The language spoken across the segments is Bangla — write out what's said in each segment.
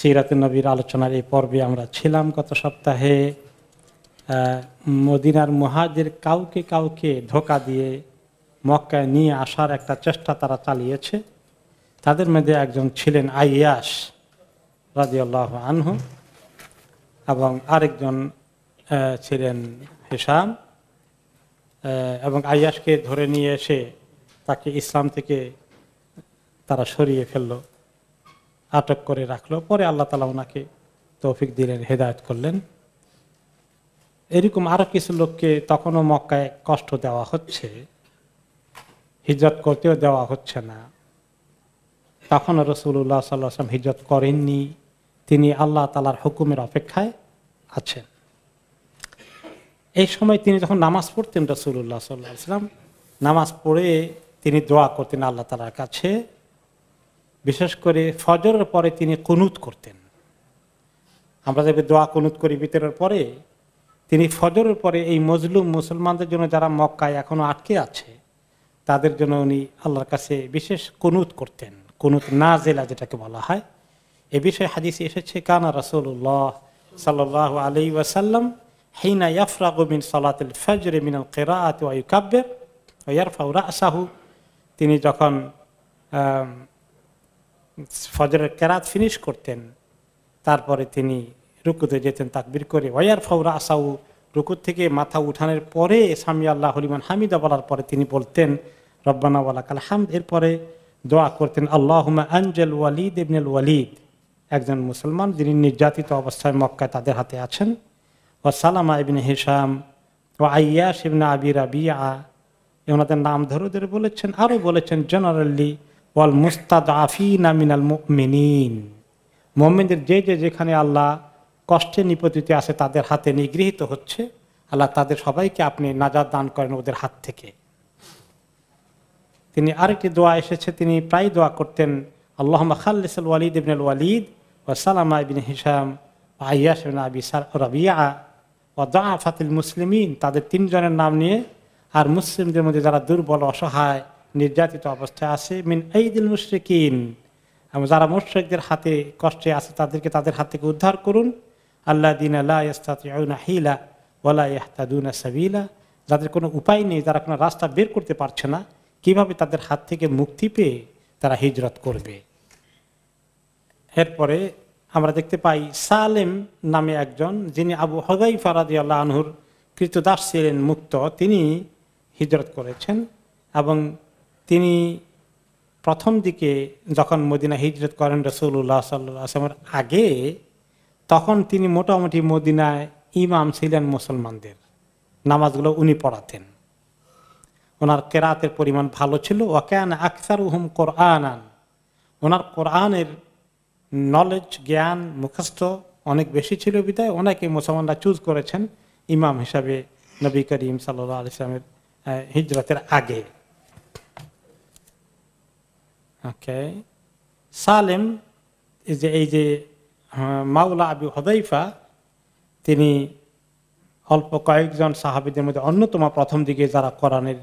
সিরাতুন নবীর আলোচনার এই পর্বে আমরা ছিলাম গত সপ্তাহে। মদিনার মুহাজির কাউকে কাউকে ধোঁকা দিয়ে মক্কায় নিয়ে আসার একটা চেষ্টা তারা চালিয়েছে। তাদের মধ্যে একজন ছিলেন আইয়াস রাদিয়াল্লাহু আনহু এবং আরেকজন ছিলেন হিশাম। এবং আইয়াসকে ধরে নিয়ে এসে তাকে ইসলাম থেকে তারা সরিয়ে ফেললো, আটক করে রাখলো। পরে আল্লাহ তাআলা ওনাকে তৌফিক দিলেন, হেদায়েত করলেন। এরকম আরো কিছু লোককে তখনও মক্কায় কষ্ট দেওয়া হচ্ছে, হিজরত করতেও দেওয়া হচ্ছে না। তখনও রাসূলুল্লাহ সাল্লাল্লাহু আলাইহি ওয়াসাল্লাম হিজরত করেননি, তিনি আল্লাহ তাআলার হুকুমের অপেক্ষায় আছেন। এই সময় তিনি যখন নামাজ পড়তেন, রাসূলুল্লাহ সাল্লাল্লাহু আলাইহি ওয়াসাল্লাম নামাজ পড়ে তিনি দোয়া করতেন আল্লাহ তাআলার কাছে। বিশেষ করে ফজরের পরে তিনি কুনুত করতেন। আমরা যে দোয়া কুনুত করি বিতরের পরে, তিনি ফজরের পরে এই মজলুম মুসলমানদের জন্য যারা মক্কায় এখনো আটকে আছে তাদের জন্য উনি আল্লাহর কাছে বিশেষ কুনুত করতেন, কুনুত নাজিলা যেটাকে বলা হয়। এ বিষয়ে হাদিসে এসেছে, কানা রাসূলুল্লাহ সাল্লাল্লাহু আলাইহি ওয়াসাল্লাম হিনা ইয়াফরাগু মিন সালাতিল ফজর মিনাল কিরাআতি ওয়া ইউকাব্বির ওয়া ইয়ারফাউ রাসাহু, তিনি যখন ফজরের কেরাত ফিনিশ করতেন তারপরে তিনি রুকুতে যেতেন তাকবীর করে, ওয়ারফাউ রাসাহু, রুকু থেকে মাথা উঠানোর পরে সামি আল্লাহু লিমান হামিদা বলার পরে তিনি বলতেন রব্বানা ওয়া লাকাল হামদ। এরপরে দোয়া করতেন আল্লাহুম্মা আনজিল ওয়ালিদ ইবনুল ওয়ালিদ, একজন মুসলমান যিনি নির্যাতিত অবস্থায় মক্কায় তাদের হাতে আছেন, ওয়া সালামা ইবনে হিশাম ওয়া আইয়াশ ইবনে আবি রাবিআ, ওনাদের নাম ধরে ধরে বলেছেন। আরও বলেছেন জেনারেলি ওয়াল মুস্তাদআফিনা মিনাল মুমিনিন, মুমিনদের যে যেখানে আল্লাহ কষ্টে নিপতিতে আছে তাদের হাতে নিগৃহীত হচ্ছে, আল্লাহ তাদের সবাইকে আপনি নাজাত দান করেন ওদের হাত থেকে। তিনি আরেকটি দোয়া এসেছে, তিনি প্রায় দোয়া করতেন আল্লাহুম্মা খাল্লিসুল ওয়ালিদ ইবনুল ওয়ালিদ ওয়া সালামা ইবনে হিশাম ওয়া আইয়াশ ইবনে আবি রাবিআ ওয়া দাআফাতিল মুসলিমিন, তাদের তিনজনের নাম নিয়ে, আর মুসলিমদের মধ্যে যারা দুর্বল অসহায় নির্যাতিত অবস্থায় আছে, মিন আইদিল মুশরিকিন, যারা মুশরিকদের হাতে কষ্টে আছে তাদেরকে তাদের হাত থেকে উদ্ধার করুন। আল্লাযীনা লা ইস্তাতিউনা হিলা ওয়া লা ইয়াহতাদুনা সাবিলা, যাদের কোনো উপায় নেই, যারা কোনো রাস্তা বের করতে পারছে না, কিভাবে তাদের হাত থেকে মুক্তি পেয়ে তারা হিজরত করবে। এরপরে আমরা দেখতে পাই সালেম নামে একজন, যিনি আবু হুযায়ফা রাদিয়াল্লাহু আনহুর কৃতদাস ছিলেন, মুক্ত, তিনি হিজরত করেছেন। এবং তিনি প্রথম দিকে যখন মদিনা হিজরত করেন রাসূলুল্লাহ সাল্লাল্লাহু আলাইহি ওয়াসাল্লামের আগে, তখন তিনি মোটামুটি মদিনায় ইমাম ছিলেন মুসলমানদের, নামাজগুলো উনি পড়াতেন, ওনার কেরাতের পরিমাণ ভালো ছিল। ওয়া কানা আকসারুহুম কুরআনান, ওনার কোরআনের নলেজ জ্ঞান মুখস্থ অনেক বেশি ছিল বিধায় ওনাকে মুসলমানরা চুজ করেছেন ইমাম হিসাবে নবী করিম সাল্লাল্লাহু আলাইহি ওয়াসাল্লামের হিজরতের আগে। ওকে, সালেম এই যে মাওলা আবু হুযায়ফা, তিনি অল্প কয়েকজন সাহাবীদের মধ্যে অন্যতম, প্রথম দিকে যারা কোরআনের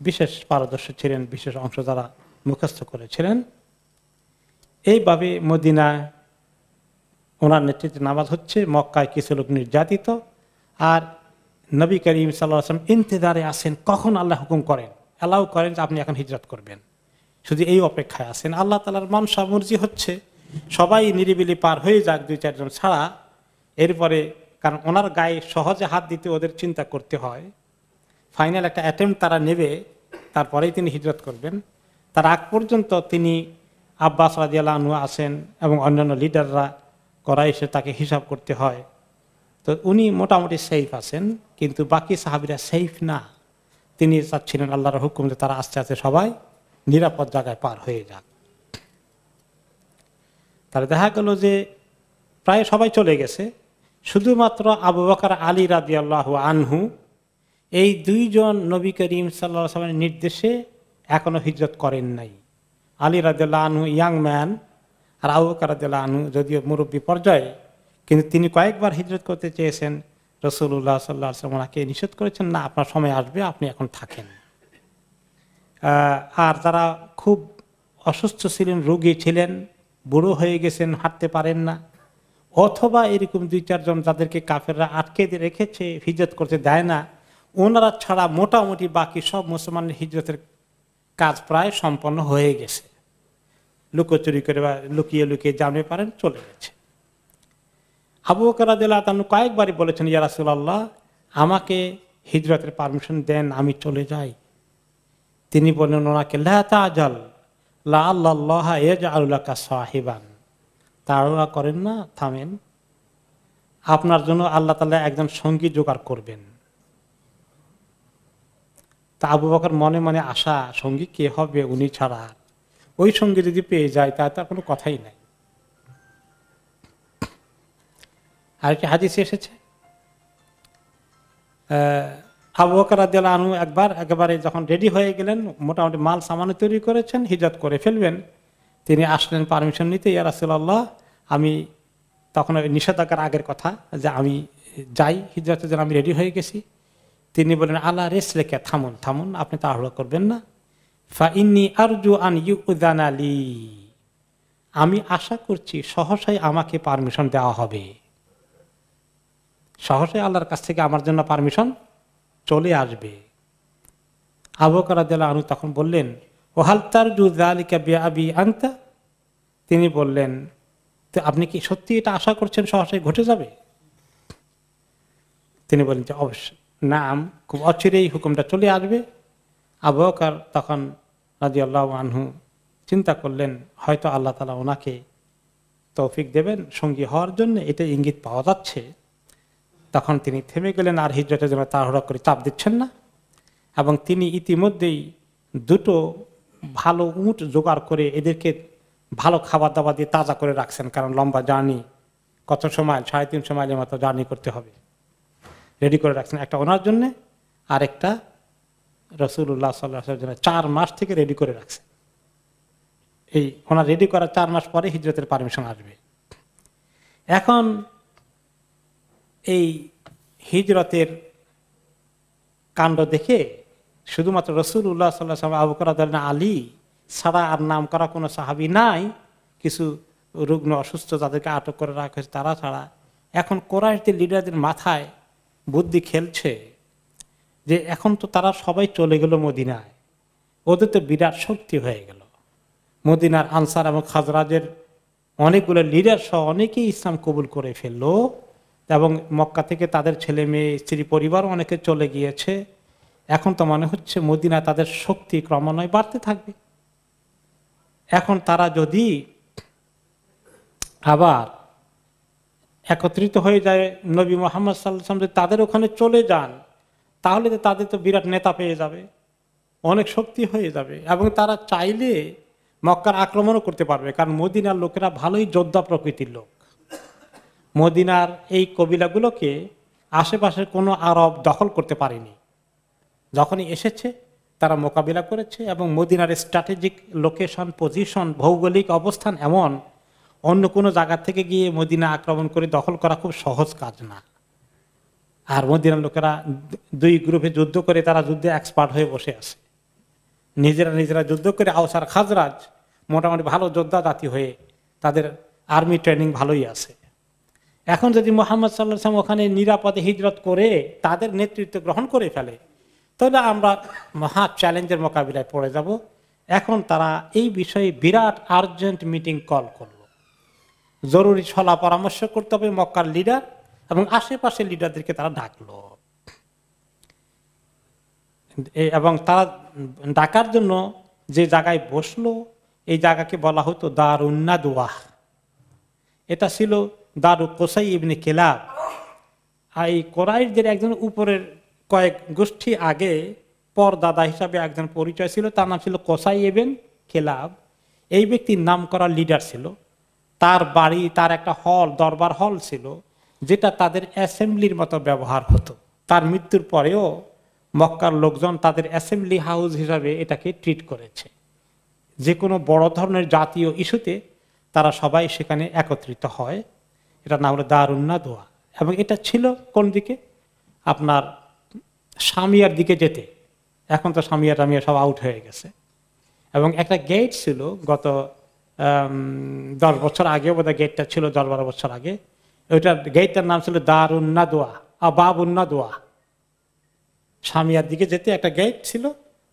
বিশেষ পারদর্শী ছিলেন, বিশেষ অংশ যারা মুখস্থ করেছিলেন। এইভাবে মদিনায় ওনার নেতৃত্বে নামাজ হচ্ছে। মক্কায় কিছু লোক নির্যাতিত, আর নবী করিম সাল্লাল্লাহু আলাইহি ওয়াসাল্লাম ইন্তজারে আছেন কখন আল্লাহ হুকুম করেন, অ্যালাউ করেন যে আপনি এখন হিজরত করবেন, শুধু এই অপেক্ষায় আছেন। আল্লাহ তাআলার মানসা মর্জি হচ্ছে সবাই নিরিবিলি পার হয়ে যাক, দুই চারজন ছাড়া। এরপরে কারণ ওনার গায়ে সহজে হাত দিতে ওদের চিন্তা করতে হয়, ফাইনাল একটা অ্যাটেম্প্ট তারা নেবে, তারপরেই তিনি হিজরত করবেন। তার আগ পর্যন্ত তিনি আব্বাস রাদিয়াল্লাহু আনহু আছেন এবং অন্যান্য লিডাররা কুরাইশে তাকে হিসাব করতে হয়। তো উনি মোটামুটি সেফ আছেন, কিন্তু বাকি সাহাবীরা সেফ না। তিনি চাচ্ছিলেন আল্লাহর হুকুম যে তারা আস্তে আস্তে সবাই নিরাপদ জায়গায় পার হয়ে যাক। তাহলে দেখা গেল যে প্রায় সবাই চলে গেছে, শুধুমাত্র আবু বকর আলী রাদিয়াল্লাহু আনহু, এই দুইজন নবী করিম সাল্লাল্লাহু আলাইহি ওয়াসাল্লামের নির্দেশে এখনো হিজরত করেন নাই। আলী রাদিয়াল্লাহু আনহু ইয়াং ম্যান, আর আবু বকর রাদিয়াল্লাহু আনহু যদিও মুরব্বী পর্যায়ে, কিন্তু তিনি কয়েকবার হিজরত করতে চেয়েছেন। রাসূলুল্লাহ সাল্লাল্লাহু আলাইহি ওয়াসাল্লাম ওনাকে নিষেধ করেছেন, না, আপনার সময় আসবে, আপনি এখন থাকেন। আর যারা খুব অসুস্থ ছিলেন, রোগী ছিলেন, বুড়ো হয়ে গেছেন, হাঁটতে পারেন না, অথবা এরকম 2-4 জন যাদেরকে কাফেররা আটকে দিয়ে রেখেছে, হিজরত করতে দেয় না, ওনারা ছাড়া মোটামুটি বাকি সব মুসলমানের হিজরতের কাজ প্রায় সম্পন্ন হয়ে গেছে। লুকোচুরি করে বা লুকিয়ে লুকিয়ে জানতে পারেন চলে গেছে। আবু বকর রাদিয়াল্লাহু তাআলা কয়েকবারই বলেছেন, ইয়া রাসূলুল্লাহ, আমাকে হিজরতের পারমিশন দেন, আমি চলে যাই। তিনি বললেন ওনাকে, লা তাজাল লাআল্লাল্লাহ ইয়াজআলু লাকা সাহিবান, তাড়াহুড়া করেন না, থামেন, আপনার জন্য আল্লাহ তাআলা একজন সঙ্গী জোগাড় করবেন। তা আবু বকর মনে মনে আশা, সঙ্গী কে হবে উনি ছাড়া, ওই সঙ্গী যদি পেয়ে যায় তা তার কোনো কথাই নাই। আরেকটি হাদিসে এসেছে, আবু বকর রাদিয়াল্লাহু আনহু একেবারে যখন রেডি হয়ে গেলেন, মোটামুটি মাল সামানো তৈরি করেছেন, হিজরত করে ফেলবেন, তিনি আসলেন পারমিশন নিতে, ইয়া রাসূলুল্লাহ, আমি তখন নিষেধাজ্ঞার আগের কথা যে আমি যাই হিজরতের জন্য, আমি রেডি হয়ে গেছি। তিনি বলেন, আলা রিসলিকা, থামুন থামুন, আপনি তাড়াহুড়ো করবেন না। ফা ইন্নী আরজু আন ইউযানা লি, আমি আশা করছি সহসাই আমাকে পারমিশন দেওয়া হবে, সহসাই আল্লাহর কাছ থেকে আমার জন্য পারমিশন চলে আসবে। আবু বকর রাদিয়াল্লাহু আনহু তখন বললেন, ওয়াহাল তারজু যালিকা বিআবি আনতা, তিনি বললেন, তো আপনি কি সত্যি এটা আশা করছেন সহসাই ঘটে যাবে? তিনি বললেন যে অবশ্যই, নাম, খুব অচিরেই হুকুমটা চলে আসবে। আবু বকর তখন রাদিয়াল্লাহু আনহু চিন্তা করলেন, হয়তো আল্লাহ তাআলা ওনাকে তৌফিক দেবেন সঙ্গী হওয়ার জন্য, এটা ইঙ্গিত পাওয়া যাচ্ছে। তখন তিনি থেমে গেলেন, আর হিজরতের জন্য তাড়াহুড়া করে চাপ দিচ্ছেন না। এবং তিনি ইতিমধ্যেই 2টো ভালো উট জোগাড় করে এদেরকে ভালো খাবার দাবার দিয়ে তাজা করে রাখছেন, কারণ লম্বা জার্নি, কত সময়, 350 মাইলের মতো জার্নি করতে হবে, রেডি করে রাখছেন। একটা ওনার জন্যে, আর একটা রাসূলুল্লাহ সাল্লাল্লাহু আলাইহি ওয়াসাল্লামের জন্য 4 মাস থেকে রেডি করে রাখছেন। এই ওনার রেডি করার 4 মাস পরে হিজরতের পারমিশন আসবে। এখন এই হিজরতের কাণ্ড দেখে শুধুমাত্র রাসূলুল্লাহ সাল্লাল্লাহু আলাইহি ওয়াসাল্লাম, আবু বকর রাদিয়াল্লাহু আনহু, আলী ছাড়া আর নাম করা কোনো সাহাবী নাই, কিছু রুগ্ন অসুস্থ যাদেরকে আটক করে রাখা হয়েছে তারা ছাড়া। এখন কুরাইশদের লিডারদের মাথায় বুদ্ধি খেলছে যে এখন তো তারা সবাই চলে গেল মদিনায়, ওদের তো বিরাট শক্তি হয়ে গেল। মদিনার আনসার এবং খাজরাজের অনেকগুলো লিডার সহ অনেকেই ইসলাম কবুল করে ফেললো, এবং মক্কা থেকে তাদের ছেলে মেয়ে স্ত্রী পরিবার অনেকে চলে গিয়েছে। এখন তো মনে হচ্ছে মদিনায় তাদের শক্তি ক্রমান্বয়ে বাড়তে থাকবে। এখন তারা যদি আবার একত্রিত হয়ে যায়, নবী মুহাম্মদ সাল্লাল্লাহু আলাইহি ওয়াসাল্লাম তাদের ওখানে চলে যান, তাহলে তো তাদের তো বিরাট নেতা পেয়ে যাবে, অনেক শক্তি হয়ে যাবে, এবং তারা চাইলে মক্কার আক্রমণও করতে পারবে, কারণ মদিনার লোকেরা ভালোই যোদ্ধা প্রকৃতির লোক। মদিনার এই কবিলাগুলোকে আশেপাশের কোনো আরব দখল করতে পারেনি, যখনই এসেছে তারা মোকাবিলা করেছে। এবং মদিনার স্ট্র্যাটেজিক লোকেশন, পজিশন, ভৌগোলিক অবস্থান এমন, অন্য কোনো জায়গা থেকে গিয়ে মদিনা আক্রমণ করে দখল করা খুব সহজ কাজ না। আর মদিনার লোকেরা 2 গ্রুপে যুদ্ধ করে তারা যুদ্ধে এক্সপার্ট হয়ে বসে আছে, নিজেরা যুদ্ধ করে। আওস আর খাজরাজ মোটামুটি ভালো যোদ্ধা জাতি হয়ে তাদের আর্মি ট্রেনিং ভালোই আছে। এখন যদি মুহাম্মদ সাল্লাল্লাহু আলাইহি ওয়াসাল্লাম ওখানে নিরাপদে হিজরত করে তাদের নেতৃত্ব গ্রহণ করে ফেলে, তাহলে আমরা মহা চ্যালেঞ্জের মোকাবিলায় পড়ে যাব। এখন তারা এই বিষয়ে বিরাট আর্জেন্ট মিটিং কল করলো, জরুরি সলা পরামর্শ করতে হবে মক্কার লিডার এবং আশেপাশের লিডারদেরকে তারা ডাকলো। এবং তারা ডাকার জন্য যে জায়গায় বসলো, এই জায়গাকে বলা হতো দারুন নাদওয়া। এটা ছিল দারু কোসাই ইবনে কিলাব। এই কুরাইশদের একজন উপরের কয়েক গোষ্ঠী আগে পরদাদা হিসাবে একজন পরিচয় ছিল, তার নাম ছিল কোসাই ইবনে কিলাব। এই ব্যক্তির নাম করা লিডার ছিল। তার বাড়ি, তার একটা হল, দরবার হল ছিল, যেটা তাদের অ্যাসেম্বলির মতো ব্যবহার হতো। তার মৃত্যুর পরেও মক্কার লোকজন তাদের অ্যাসেম্বলি হাউস হিসাবে এটাকে ট্রিট করেছে। যে কোনো বড় ধরনের জাতীয় ইস্যুতে তারা সবাই সেখানে একত্রিত হয়। এটা নাম হলো দারুন নাদওয়া। এবং এটা ছিল কোন দিকে, আপনার সামিয়ার দিকে যেতে। এখন তো সামিয়া টামিয়া সব আউট হয়ে গেছে। এবং একটা গেট ছিল, গত 10 বছর আগে বোধহয় গেটটা ছিল, 10-12 বছর আগে। ওইটার গেটটার নাম ছিল দারুন নাদোয়া বাবুন নাদোয়া। সামিয়ার দিকে যেতে একটা গেট ছিল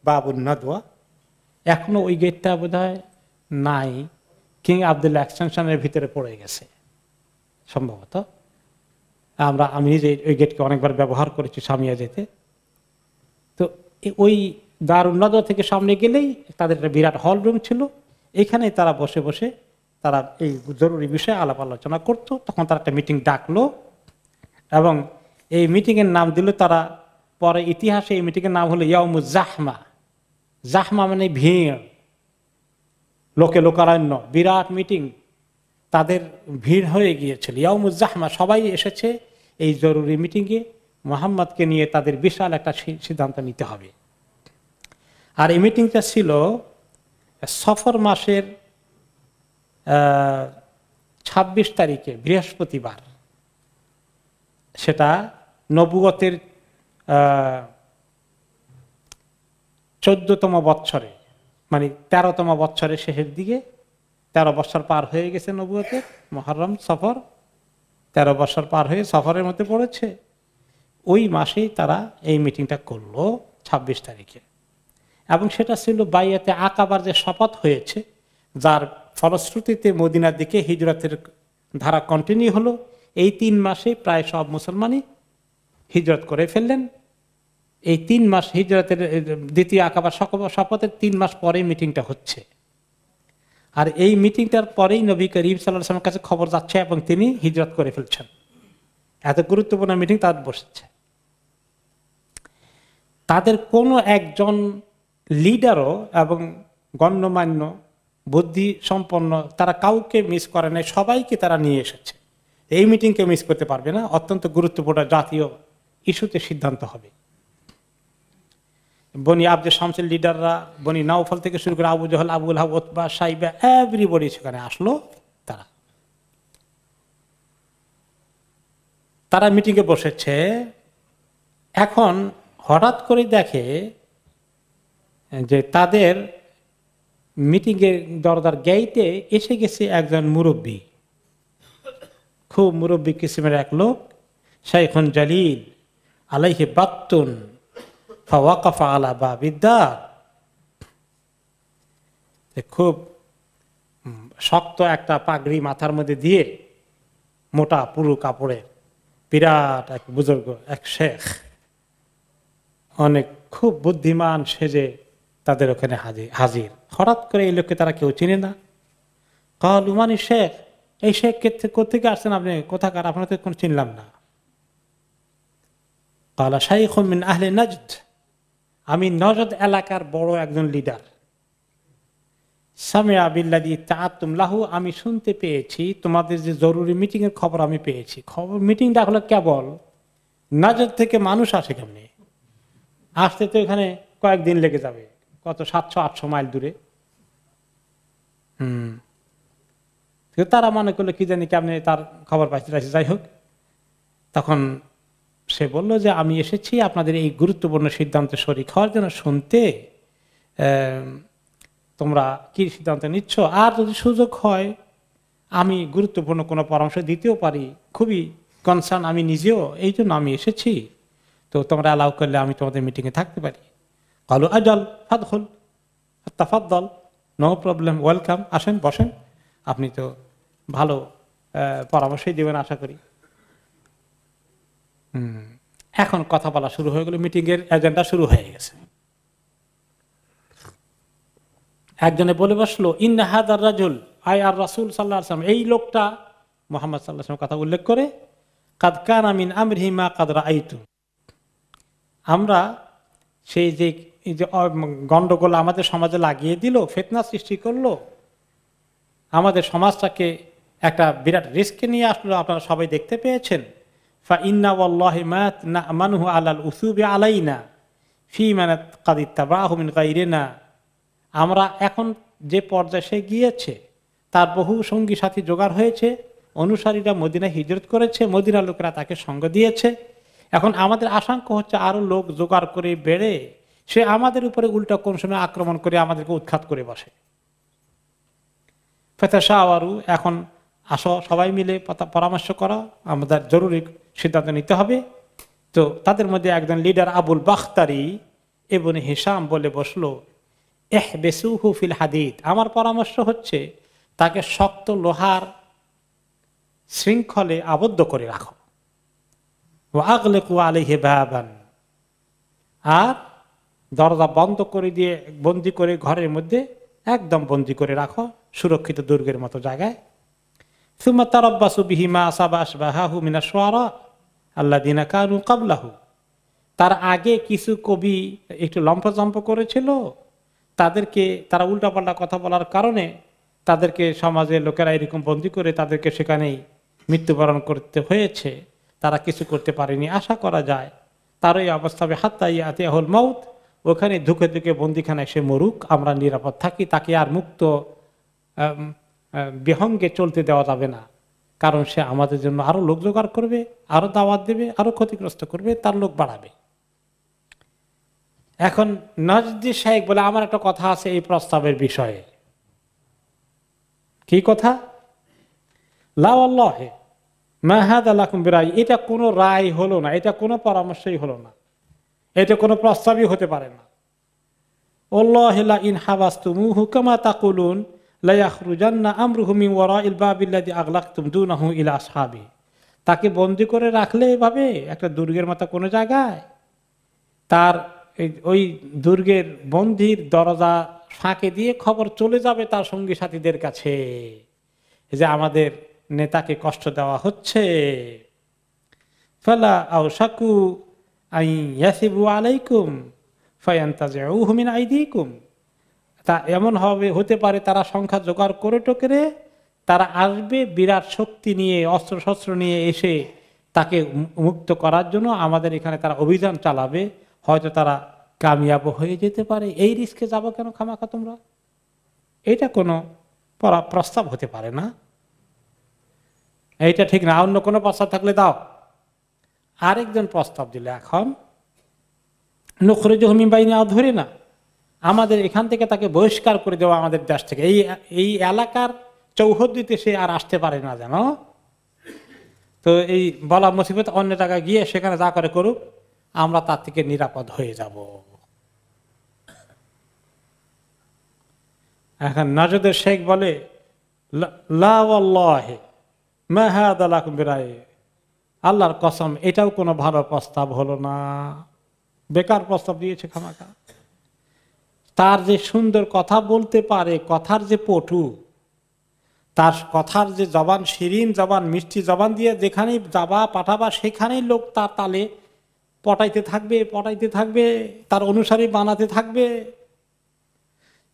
বাবুন নাদোয়া, এখনো ওই গেটটা বোধহয় নাই, কিং আবদুল্লাহ এক্সটেনশনের ভিতরে পড়ে গেছে সম্ভবত। আমি নিজে ওই গেটকে অনেকবার ব্যবহার করেছি সামিয়া যেতে। তো ওই দারুন নাদোয়া থেকে সামনে গেলেই তাদের একটা বিরাট হল রুম ছিল, এখানে তারা বসে বসে তারা এই জরুরি বিষয়ে আলাপ আলোচনা করতো। তখন তারা একটা মিটিং ডাকলো এবং এই মিটিংয়ের নাম দিল তারা, পরে ইতিহাসে এই মিটিংয়ের নাম হলো ইয়াউমুজ জাহমা। জাহমা মানে ভিড়, লোকে লোকারণ্য, বিরাট মিটিং, তাদের ভিড় হয়ে গিয়েছিল ইয়াউমুজ জাহমা। সবাই এসেছে এই জরুরি মিটিংয়ে, মুহাম্মদকে নিয়ে তাদের বিশাল একটা সিদ্ধান্ত নিতে হবে। আর এই মিটিংটা ছিল সফর মাসের ২৬ তারিখে বৃহস্পতিবার। সেটা নবুয়তের 14তম বৎসরে, মানে 13তম বৎসরের শেষের দিকে। 13 বছর পার হয়ে গেছে নবুয়তের, মুহররম সফর 13 বছর পার হয়ে সফরের মধ্যে পড়েছে। ওই মাসেই তারা এই মিটিংটা করলো 26 তারিখে। এবং সেটা ছিল বাইয়াতে আকাবার যে শপথ হয়েছে, যার ফলশ্রুতিতে মদিনার দিকে হিজরতের ধারা কন্টিনিউ হলো। এই 3 মাসে প্রায় সব মুসলমানই হিজরত করে ফেললেন। এই 3 মাস হিজরতের দ্বিতীয় আকাবার শপথের 3 মাস পরে মিটিংটা হচ্ছে। আর এই মিটিংটার পরেই নবী করিম সাল্লাল্লাহু আলাইহি ওয়াসাল্লামের কাছে খবর যাচ্ছে এবং তিনি হিজরত করে ফেলছেন। এত গুরুত্বপূর্ণ মিটিং তার বসেছে। তাদের কোনো একজন লিডারও এবং গণ্যমান্য বুদ্ধি সম্পন্ন তারা কাউকে মিস করে নাই, সবাইকে তারা নিয়ে এসেছে। এই মিটিংকে মিস করতে পারবে না, অত্যন্ত গুরুত্বপূর্ণ জাতীয় ইস্যুতে সিদ্ধান্ত হবে। বনি আব্দে শামসের লিডাররা, বনি নাওফল থেকে শুরু করে আবু জহল, আবুল হাব, ওতবা, সাইবা, এভরিবডি সেখানে আসলো। তারা মিটিংয়ে বসেছে। এখন হঠাৎ করে দেখে যে তাদের মিটিংয়ের দরজার গেইটে এসে গেছে একজন মুরব্বী, খুব মুরব্বী কিসিমের এক লোক, শাইখুন জালিল আলাইহি বাত্তুন ফাওয়াকাফা আলা বাবিদ্দার। খুব শক্ত একটা পাগড়ি মাথার মধ্যে দিয়ে, মোটা পুরু কাপড়ের, বিরাট এক বুজুর্গ, এক শেখ, অনেক খুব বুদ্ধিমান সেজে তাদের ওখানে হাজির। হঠাৎ করে এই লোককে তারা কেউ চিনে না। কালু মানে শেখ, এই শেখ কোথেকে আসছেন আপনি, কোথাকার, আপনার তো কোনো চিনলাম না। কালা শাইখুম মিন আহলে নজদ, আমি নজদ এলাকার বড় একজন লিডার। সামিআ বিল্লাযী তাআতুম লাহু, আমি শুনতে পেয়েছি তোমাদের যে জরুরি মিটিং এর খবর আমি পেয়েছি। খবর মিটিংটা হলো কেবল, নজদ থেকে মানুষ আসে কেমনে, আসতে তো এখানে কয়েকদিন লেগে যাবে, কত 700-800 মাইল দূরে। তারা মনে করলো কি জানি কেমনে তার খবর পাইতে। যাই হোক, তখন সে বলল যে আমি এসেছি আপনাদের এই গুরুত্বপূর্ণ সিদ্ধান্তে শরীক হওয়ার জন্য, শুনতে তোমরা কি সিদ্ধান্ত নিচ্ছ, আর যদি সুযোগ হয় আমি গুরুত্বপূর্ণ কোনো পরামর্শ দিতেও পারি, খুবই কনসার্ন আমি নিজেও, এই জন্য আমি এসেছি। তো তোমরা অ্যালাউ করলে আমি তোমাদের মিটিংয়ে থাকতে পারি। কালু আজল ফাদখুল তাফাদ্দল, নো প্রবলেম, ওয়েলকাম, আসেন বসেন, আপনি তো ভালো পরামর্শই দেবেন আশা করি। এখন কথা বলা শুরু হয়ে গেল, মিটিং এর এজেন্ডা শুরু হয়ে গেছে। একজনে বলে বসলো, ইন্না হাদার রাজুল আই আর রাসূল সাল্লাল্লাহু আলাইহি ওয়াসাল্লাম, এই লোকটা মুহাম্মদ সাল্লাল্লাহু আলাইহি ওয়াসাল্লামের কথা উল্লেখ করে, কাদ কানা মিন আমরিহি মা কাদ রাআইতু, আমরা সেই যে গন্ডগোল আমাদের সমাজে লাগিয়ে দিল, ফিতনা সৃষ্টি করলো, আমাদের সমাজটাকে একটা বিরাট রিস্কে নিয়ে আসলো, আপনারা সবাই দেখতে পেয়েছেন। ফা ইন্না ওয়াল্লাহি মা না'মানুহু আলাল উসুবি আলাইনা ফি মান কাদ ইত্তাবাহু মিন গায়রিনা, আমরা এখন যে পর্যায়ে সে গিয়েছে তার বহু সঙ্গী সাথী জোগাড় হয়েছে, অনুসারীরা মদিনায় হিজরত করেছে, মদিনার লোকেরা তাকে সঙ্গ দিয়েছে। এখন আমাদের আশঙ্কা হচ্ছে আরো লোক জোগাড় করে বেড়ে সে আমাদের উপরে উল্টা কোন সময় আক্রমণ করে আমাদেরকে উৎখাত করে বসে। ফেতাশাওয়ারু, এখন আসো সবাই মিলে পরামর্শ করো, আমাদের জরুরি সিদ্ধান্ত নিতে হবে। তো তাদের মধ্যে একজন লিডার আবুল বাখতারি ইবনে হিশাম বলে বসলো, ইহবিসুহু ফিল হাদিদ, আমার পরামর্শ হচ্ছে তাকে শক্ত লোহার শৃঙ্খলে আবদ্ধ করে রাখো, ওয়া আগলিকু আলাইহি বাবান, আর দরজা বন্ধ করে দিয়ে বন্দি করে ঘরের মধ্যে একদম বন্দি করে রাখো, সুরক্ষিত দুর্গের মতো জায়গায়। সুম্মা তারাব্বাসু বিহি মা আসাবা আশবাহাহু মিনাশ শুআরা আল্লাযিনা কানু ক্বাবলাহু, তার আগে কিছু কবি একটু লম্পজম্প করেছিল, তাদেরকে তারা উল্টাপাল্টা কথা বলার কারণে তাদেরকে সমাজের লোকেরা এরকম বন্দি করে তাদেরকে সেখানেই মৃত্যুবরণ করতে হয়েছে, তারা কিছু করতে পারেনি। আশা করা যায় তার এই অবস্থা হবে হাত্তা ইয়াতিয়াহুল মাউত, ওখানে ধুকে ধুকে বন্দিখানায় সে মরুক, আমরা নিরাপদ থাকি, তাকে আর মুক্ত বিহঙ্গে চলতে দেওয়া যাবে না, কারণ সে আমাদের জন্য আরো লোক জোগাড় করবে, আরো দাওয়াত দেবে, আরো ক্ষতিগ্রস্ত করবে, তার লোক বাড়াবে। এখন নজদি শাইখ বলে, আমার একটা কথা আছে এই প্রস্তাবের বিষয়ে। কি কথা? লা ওয়াল্লাহি মা হাযা লাকুম বিরাই, এটা কোনো রায় হলো না, এটা কোনো পরামর্শই হলো না, এটা কোনো প্রস্তাবই হতে পারে না। ওয়াল্লাহি লা ইন হাবাসতুমুহু কামা তাকুলুন লা ইয়াখরুজান্না আমরুহু মিন ওয়ারাইল বাবিল্লাযী আগলাকতুম দুনাহু ইলা আসহাবি, তাকে বন্দী করে রাখলে এভাবে একটা দুর্গের মতো কোনো জায়গায়, তার ওই দুর্গের বন্দির দরজা ফাঁকে দিয়ে খবর চলে যাবে তার সঙ্গী সাথীদের কাছে যে আমাদের নেতাকে কষ্ট দেওয়া হচ্ছে। ফালা আওশাকু আই ইয়াসিবু আলাইকুম ফায়ান্তাজিউহু মিন আইদিকুম, তা এমন হতে পারে তারা সংখ্যা জোগাড় করে টোকরে তারা আসবে বিরাট শক্তি নিয়ে, অস্ত্র শস্ত্র নিয়ে এসে তাকে মুক্ত করার জন্য আমাদের এখানে তারা অভিযান চালাবে, হয়তো তারা কামিয়াব হয়ে যেতে পারে। এই রিস্কে যাবো কেন খামাখা তোমরা? এটা কোনো প্রস্তাব হতে পারে না, এইটা ঠিক না। অন্য কোনো প্রস্তাব থাকলে দাও। আরেকজন প্রস্তাব দিলে, এখন নুখরিজুহু মিন বাইনি ধরে না, আমাদের এখান থেকে তাকে বহিষ্কার করে দেওয়া আমাদের দেশ থেকে, এই এলাকার চৌহদ্দিতে সে আর আসতে পারে না যেন। তো এই বলা মুসিবত অন্য জায়গায় গিয়ে সেখানে যা করে করুক, আমরা তার থেকে নিরাপদ হয়ে যাব। এখন নাজদের শেখ বলে, লা ওয়াল্লাহি মা হাযা লাকুম বিরাই, আল্লাহর কসম এটাও কোনো ভালো প্রস্তাব হলো না, বেকার প্রস্তাব দিয়েছে খামাখা। তার যে সুন্দর কথা বলতে পারে, কথার যে পটু, তার কথার যে জবান, শিরিন জবান, মিষ্টি জবান দিয়ে যেখানেই যাবা পাঠাবা সেখানেই লোক তার তালে পটাইতে থাকবে, তার অনুসারী বানাতে থাকবে।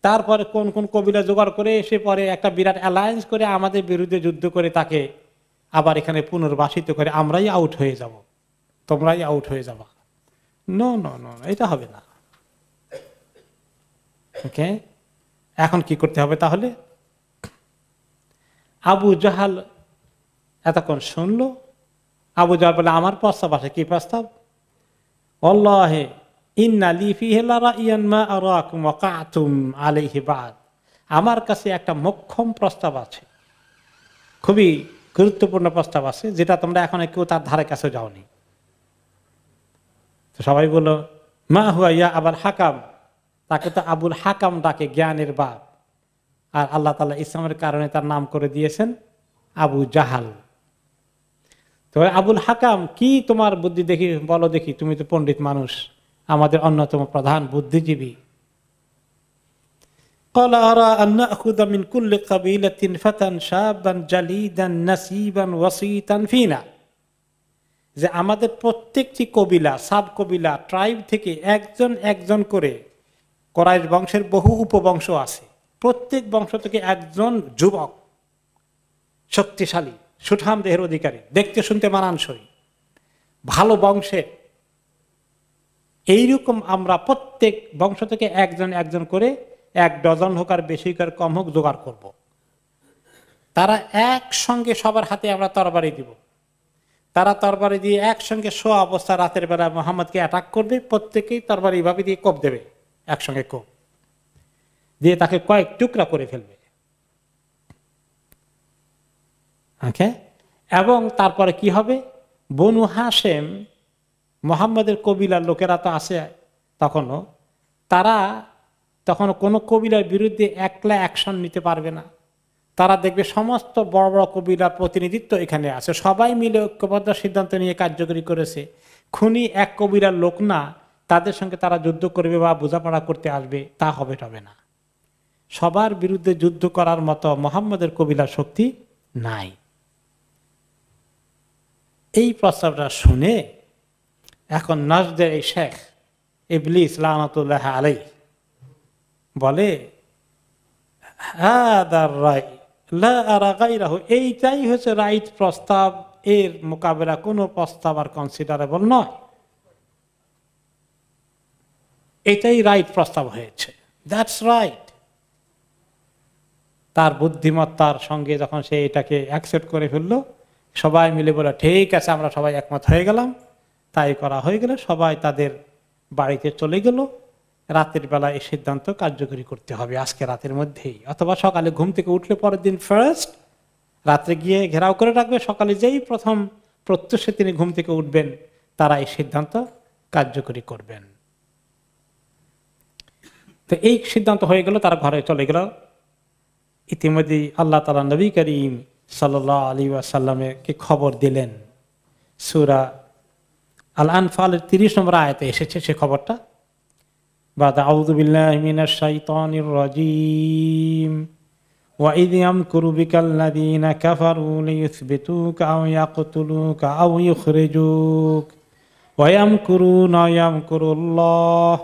তারপরে কোন কোন কবিরা জোগাড় করে এসে পরে একটা বিরাট অ্যালায়েন্স করে আমাদের বিরুদ্ধে যুদ্ধ করে তাকে আবার এখানে পুনর্বাসিত করে আমরাই আউট হয়ে যাব, তোমরাই আউট হয়ে যাবা। নো নো নো, এটা হবে না। ওকে, এখন কি করতে হবে তাহলে? আবু জাহাল এতক্ষণ শুনলো। আবু জাহাল বলে, আমার প্রস্তাব আছে। কি প্রস্তাব? আল্লাহে ইন্না লি ফিহি লারাইয়ান মা আরাকুম ওয়াকাতুম আলাইহি বাদ, আমার কাছে একটা মোক্ষম প্রস্তাব আছে, খুবই গুরুত্বপূর্ণ প্রস্তাব আছে, যেটা তোমরা এখন কেউ তার ধারে কাছে যাওনি। তো সবাই বলল, মা হুয়া ইয়া আবুল হাকাম, তাকে তো আবুল হাকাম ডাকে, জ্ঞানের বাপ, আর আল্লাহ তাআলা ইসলামের কারণে তার নাম করে দিয়েছেন আবু জাহাল। তো আবুল হাকাম, কি তোমার বুদ্ধি দেখি, বলো দেখি, তুমি তো পণ্ডিত মানুষ, আমাদের অন্যতম প্রধান বুদ্ধিজীবী। قال أرى أن نأخذ من كل قبيلة فتى شابا جليدا نسيبا وسيطا فينا, যে আমাদের প্রত্যেকটি কবিলা, সাব কবিলা, ট্রাইব থেকে একজন একজন করে, কোরাইশ বংশের বহু উপবংশ আছে, প্রত্যেক বংশ থেকে একজন যুবক, শক্তিশালী, সুঠাম দেহের অধিকারী, দেখতে শুনতে মানানসই, ভালো বংশের, এইরকম আমরা প্রত্যেক বংশ থেকে একজন একজন করে, 1 ডজন হোক আর বেশি হোক আর কম হোক জোগাড় করব। তারা একসঙ্গে সবার হাতে আমরা তরবারি দিব, তারা তরবারি দিয়ে একসঙ্গে শোয়া অবস্থা রাতের বেলা মুহাম্মদকে অ্যাটাক করবে, প্রত্যেকেই তরবারি এইভাবে দিয়ে কোপ দেবে, একসঙ্গে কোপ দিয়ে তাকে কয়েক টুকরা করে ফেলবে। ওকে, এবং তারপরে কি হবে, বনু হাশেম মোহাম্মদের কবিলার লোকেরা তো আছে তখনও, তারা তখন কোনো কবিলার বিরুদ্ধে একলা অ্যাকশন নিতে পারবে না। তারা দেখবে সমস্ত বড় বড় কবিলার প্রতিনিধিত্ব এখানে আছে, সবাই মিলে ঐক্যবদ্ধ সিদ্ধান্ত নিয়ে কার্যকরী করেছে। খুনি এক কবিলার লোক না, তাদের সঙ্গে তারা যুদ্ধ করবে বা বোঝাপড়া করতে আসবে, তা হবে না। সবার বিরুদ্ধে যুদ্ধ করার মতো মোহাম্মদের কবিলার শক্তি নাই। এই প্রস্তাবটা শুনে এখন নাজদের এই শেখ ইবলিস লানাতুল্লাহ আলাইহি বলে, এইটাই হচ্ছে রাইট প্রস্তাব, এর মোকাবেলা কোনো প্রস্তাব আর কনসিডারেবল নয়, এটাই রাইট প্রস্তাব হয়েছে, দ্যাটস রাইট। তার বুদ্ধিমত্তার সঙ্গে যখন সে এটাকে অ্যাকসেপ্ট করে ফেললো, সবাই মিলে বলে ঠিক আছে, আমরা সবাই একমত হয়ে গেলাম। তাই করা হয়ে গেল, সবাই তাদের বাড়িতে চলে গেল। রাতের বেলা এই সিদ্ধান্ত কার্যকরী করতে হবে আজকে রাতের মধ্যেই, অথবা সকালে ঘুম থেকে উঠলে পরের দিন ফার্স্ট রাত্রে গিয়ে ঘেরাও করে রাখবে, সকালে যেই প্রথম প্রত্যুষে তিনি ঘুম থেকে উঠবেন তারা এই সিদ্ধান্ত কার্যকরী করবেন। তো এই সিদ্ধান্ত হয়ে গেল, তারা ঘরে চলে গেল। ইতিমধ্যে আল্লাহ তাআলা নবী করিম সাল্লাল্লাহু আলাইহি ওয়াসাল্লামকে খবর দিলেন। সূরা আল আনফালের 30 নম্বর আয়াতে এসেছে সে খবরটা। বাদা আউযু বিল্লাহি মিনাশ শাইতানির রাজীম ওয়া ইয ইয়ামকুরু বিকাল্লাযীনা কাফারু লিইউসবিতুকা আও ইয়াকতুলুকা আও ইউখরিজুক ওয়া ইয়ামকুরুনা ইয়ামকুরুল্লাহ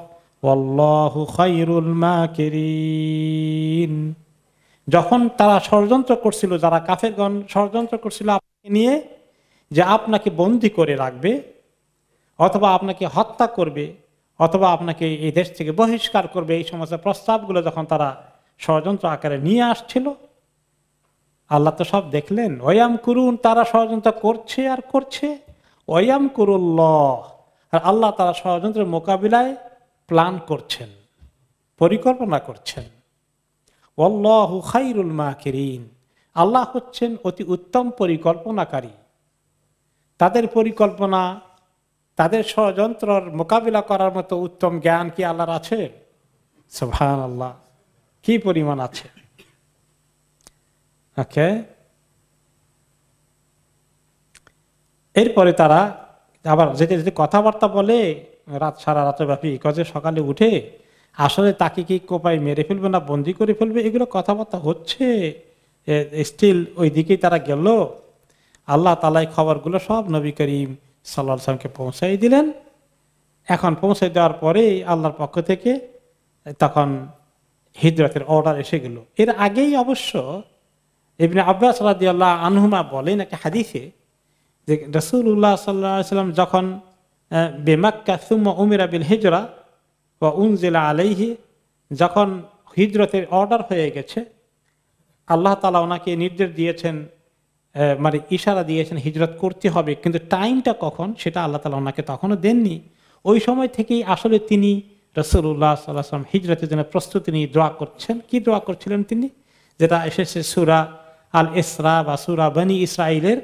ওয়াল্লাহু খায়রুল মাকিরিন। যখন তারা ষড়যন্ত্র করছিল, যারা কাফেরগণ ষড়যন্ত্র করছিল আপনাকে নিয়ে, যে আপনাকে বন্দী করে রাখবে, অথবা আপনাকে হত্যা করবে, অথবা আপনাকে এই দেশ থেকে বহিষ্কার করবে, এই সমস্ত প্রস্তাবগুলো যখন তারা ষড়যন্ত্র আকারে নিয়ে আসছিল, আল্লাহ তো সব দেখলেন। ওয়াম করুন, তারা ষড়যন্ত্র করছে আর করছে। ওয়াম কুরুল্লাহ, আর আল্লাহ তারা ষড়যন্ত্রের মোকাবিলায় প্ল্যান করছেন, পরিকল্পনা করছেন। ওয়াল্লাহু খায়রুল মাকিরিন, আল্লাহ হচ্ছেন অতি উত্তম পরিকল্পনাকারী। তাদের পরিকল্পনা, তাদের ষড়যন্ত্রের মোকাবিলা করার মতো উত্তম জ্ঞান কি আল্লাহর আছে? সুবহানাল্লাহ, কি পরিমাণ আছে। ওকে, এরপরে তারা আবার যেতে যেতে কথাবার্তা বলে সারা রাতব্যাপী, কাজে সকালে উঠে আসলে তাকে কি কোপায় মেরে ফেলবে না বন্দি করে ফেলবে, এগুলো কথাবার্তা হচ্ছে। স্টিল ওই দিকেই তারা গেল। আল্লাহ তাআলা এই খবরগুলো সব নবী করিম সাল্লাল্লাহু আলাইহি ওয়াসাল্লামকে পৌঁছাই দিলেন। এখন পৌঁছে দেওয়ার পরে আল্লাহর পক্ষ থেকে তখন হিজরতের অর্ডার এসে গেল। এর আগেই অবশ্য ইবনে আব্বাস রাদিয়াল্লাহু আনহুমা বলেন একটা হাদিসে, যে রাসূলুল্লাহ সাল্লাল্লাহু আলাইহি ওয়াসাল্লাম যখন বিমাক্কা সুম্মা উমিরা বিল হিজরা ওয়া উনজিলা আলাইহি, যখন হিজরতের অর্ডার হয়ে গেছে, আল্লাহ তাআলা ওনাকে নির্দেশ দিয়েছেন, মানে ইশারা দিয়েছেন হিজরত করতে হবে, কিন্তু টাইমটা কখন সেটা আল্লাহ তাআলা ওনাকে তখনও দেননি। ওই সময় থেকেই আসলে তিনি রাসূলুল্লাহ সাল্লাল্লাহু আলাইহি ওয়াসাল্লাম হিজরতের জন্য প্রস্তুতি নিয়ে দোয়া করছেন। কি দোয়া করছিলেন তিনি? যেটা এসেছে সূরা আল ইসরা বা সূরা বনী ইসরাঈলের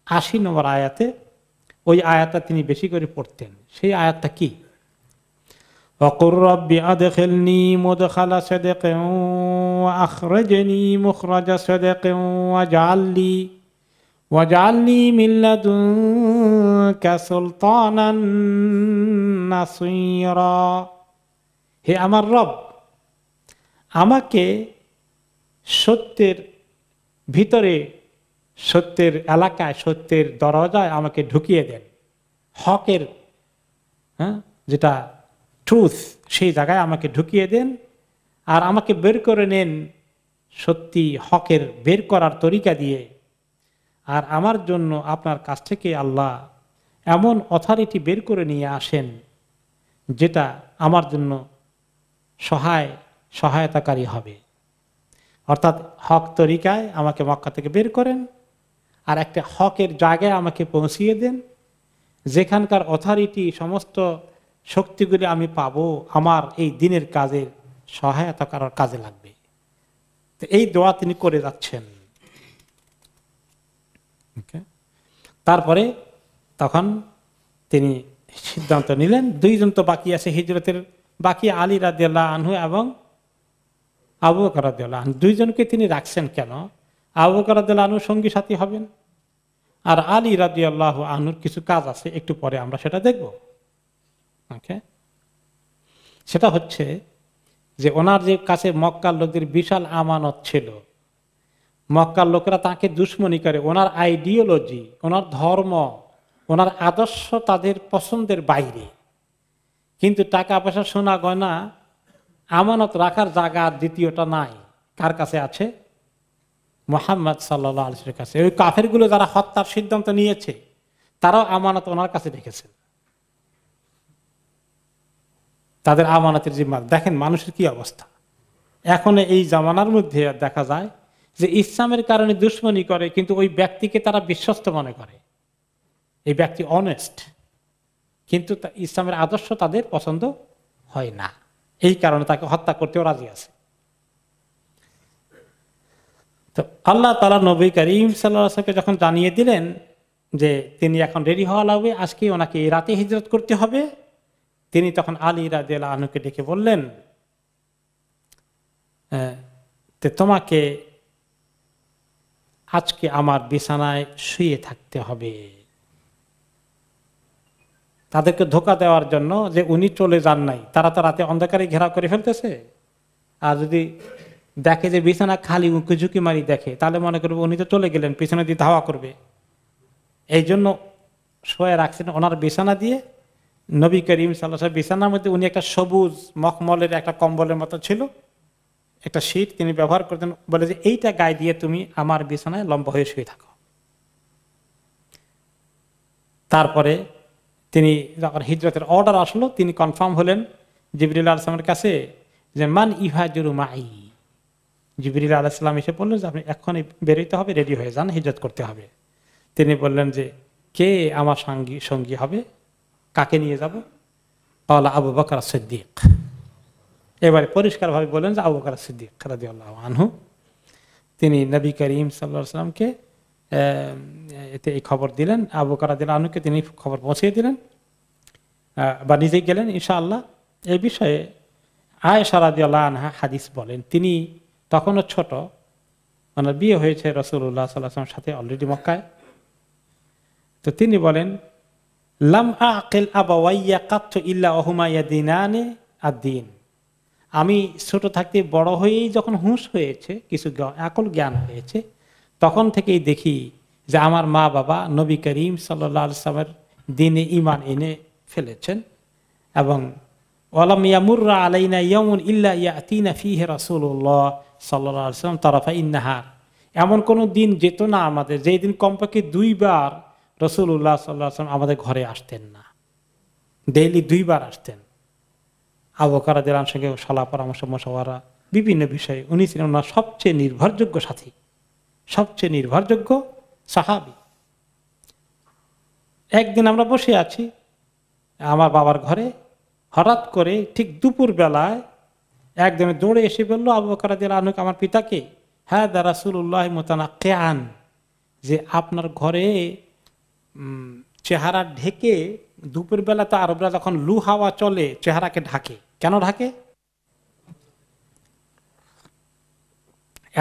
80 নম্বর আয়াতে। ওই আয়াতটা তিনি বেশি করে পড়তেন। সেই আয়াতটা কি? ওয়াকুর রাব্বি আদখিলনি মুদখালা সিদকিন ওয়া আখরিজনি মুখরাজা সিদকিন ওয়াজআলনি মিন লাদুনকা সুলতানান নাসীরা। হে আমার রব, আমাকে সত্যের ভিতরে, সত্যের এলাকায়, সত্যের দরজায় আমাকে ঢুকিয়ে দেন। হকের, যেটা ট্রুথ, সেই জায়গায় আমাকে ঢুকিয়ে দেন, আর আমাকে বের করে নেন সত্যি হকের বের করার তরিকা দিয়ে। আর আমার জন্য আপনার কাছ থেকে আল্লাহ এমন অথরিটি বের করে নিয়ে আসেন যেটা আমার জন্য সহায়তাকারী হবে। অর্থাৎ হক তরিকায় আমাকে মক্কা থেকে বের করেন, আর একটা হকের জায়গায় আমাকে পৌঁছিয়ে দেন, যেখানকার অথরিটি, সমস্ত শক্তিগুলি আমি পাবো আমার এই দিনের কাজের সহায়তা করার কাজে লাগবে। তো এই দোয়া তিনি করে যাচ্ছেন। ওকে, তারপরে তখন তিনি সিদ্ধান্ত নিলেন, দুইজন তো বাকি আছে হিজরতের, বাকি আলী রাদিয়াল্লাহু আনহু এবং আবু বকর রাদিয়াল্লাহু আনহু। দুইজনকে তিনি রাখছেন কেন? আবু বকর রাদিয়াল্লাহু আনহু সঙ্গী সাথী হবেন, আর আলী রাদিয়াল্লাহু আনহুর কিছু কাজ আছে, একটু পরে আমরা সেটা দেখব। ওকে, সেটা হচ্ছে যে ওনার যে কাছে মক্কার লোকদের বিশাল আমানত ছিল, মক্কার লোকেরা তাকে দুশমনি করে, ওনার আইডিওলজি, ওনার ধর্ম, ওনার আদর্শ তাদের পছন্দের বাইরে, কিন্তু টাকা পয়সা, সোনা গয়না, আমানত রাখার জায়গা দ্বিতীয়টা নাই। কার কাছে আছে? মুহাম্মদ সাল্লাল্লাহু আলাইহি ওয়াসাল্লামের কাছে। ওই কাফেরগুলো যারা হত্যার সিদ্ধান্ত নিয়েছে, তারাও আমানত ওনার কাছে রেখেছে, তাদের আমানতের জিম্মা। দেখেন মানুষের কি অবস্থা। এখন এই জামানার মধ্যে দেখা যায় যে ইসলামের কারণে দুশমনি করে, কিন্তু ওই ব্যক্তিকে তারা বিশ্বস্ত মনে করে, এই ব্যক্তি অনেস্ট, কিন্তু ইসলামের আদর্শ তাদের পছন্দ হয় না, এই কারণে তাকে হত্যা করতেও রাজি আছে। তো আল্লাহ তাআলা নবী করিম সাল্লাল্লাহু আলাইহি ওয়াসাল্লামকে যখন জানিয়ে দিলেন যে তিনি এখন রেডি হওয়া লাগবে, আজকে ওনাকে এই রাতে হিজরত করতে হবে, তিনি তখন আলী রাদিয়াল্লাহু আনহুকে ডেকে বললেন, তোমাকে আজকে আমার বিছানায় শুয়ে থাকতে হবে। তাদেরকে ধোঁকা দেওয়ার জন্য যে উনি চলে যান নাই, তারা তো রাতে অন্ধকারে ঘেরাও করে ফেলতেছে, আর যদি দেখে যে বিছানা খালি, উঁকি ঝুঁকি মারি দেখে, তাহলে মনে করবে উনি তো চলে গেলেন, পিছনে দিয়ে ধাওয়া করবে। এই জন্য শোয়ে রাখছেন ওনার বিছানা দিয়ে। নবী করিম সাল্লাল্লাহু আলাইহি ওয়াসাল্লাম বিছানার মধ্যে উনি একটা সবুজ মখমলের একটা কম্বলের মতো ছিল, একটা শীট তিনি ব্যবহার করতেন, বলে যে এইটা গায়ে দিয়ে তুমি আমার বিছানায় লম্বা হয়ে শুয়ে থাকো। তারপরে তিনি যখন হিজরতের অর্ডার আসলো, তিনি কনফার্ম হলেন জিবরিল আলাইহিস সালামের কাছে যে মান ইহাজুরু মাই। জিবরিল আলাইহিস সালাম এসে বললেন যে আপনি এখনই বেরোতে হবে, রেডি হয়ে যান, হিজরত করতে হবে। তিনি বললেন যে কে আমার সঙ্গী হবে, কাকে নিয়ে যাব? ক্বালা আবু বকর সিদ্দিক। এবারে পরিষ্কারভাবে বলেন যে আবু বকর সিদ্দিক রাদিয়াল্লাহু আনহু। তিনি নবী করিম সাল্লাল্লাহু আলাইহি ওয়াসাল্লামকে এতে এই খবর দিলেন, আবু বকর রাদিয়াল্লাহু আনহুকে তিনি খবর পৌঁছে দিলেন, বা নিজেই গেলেন ইনশাআল্লাহ। এই বিষয়ে আয়েশা রাদিয়াল্লাহু আনহা হাদিস বলেন, তিনি তখনও ছোট, মানে বিয়ে হয়েছে রাসূলুল্লাহ সাল্লাল্লাহু আলাইহি ওয়াসাল্লামের সাথে অলরেডি মক্কায়। তো তিনি বলেন, লাম আকিল আবাওয়াইয়া কাত্তু ইল্লা ওহুমা ইয়াদিনানি আদ-দ্বীন। আমি ছোট থাকতে বড় হয়েই যখন হুঁশ হয়েছে, কিছু আকল জ্ঞান হয়েছে, তখন থেকেই দেখি যে আমার মা বাবা নবী করিম সাল্লাল্লাহু আলাইহি ওয়াসাল্লামের দ্বীনে ঈমান এনে ফেলেছেন, এবং ওয়ালাম ইয়ামুররা আলাইনা ইয়াউমুন ইল্লা ইয়াতিনা ফীহি রাসূলুল্লাহ সাল্লাল্লাহু আলাইহি ওয়াসাল্লাম তারাফাইন নাহার। এমন কোন দিন যেত না আমাদের, যেই দিন কমপক্ষে দুইবার রাসূলুল্লাহ সাল্লাল্লাহু আলাইহি ওয়াসাল্লাম আমাদের ঘরে আসতেন না, ডেইলি দুইবার আসতেন। আবু বকর রাদিয়াল্লাহু আনহুর সঙ্গে সালাহ পরামর্শ মশওয়ারা বিভিন্ন বিষয়ে উনি ছিলেন ওনার সবচেয়ে নির্ভরযোগ্য সাথী, সবচেয়ে নির্ভরযোগ্য সাহাবী। একদিন আমরা বসে আছি আমার বাবার ঘরে, হঠাৎ করে ঠিক দুপুর বেলায় একদম দৌড়ে এসে বলল আবু বকর রাদিয়াল্লাহু আনহু আমার পিতাকে, হ্যাঁ দা রাসূলুল্লাহ মুতানাক্কিআন, যে আপনার ঘরে চেহারা ঢেকে, দুপুর বেলা তো আরবরা যখন লু হাওয়া চলে চেহারাকে ঢাকে, কেন ঢাকে?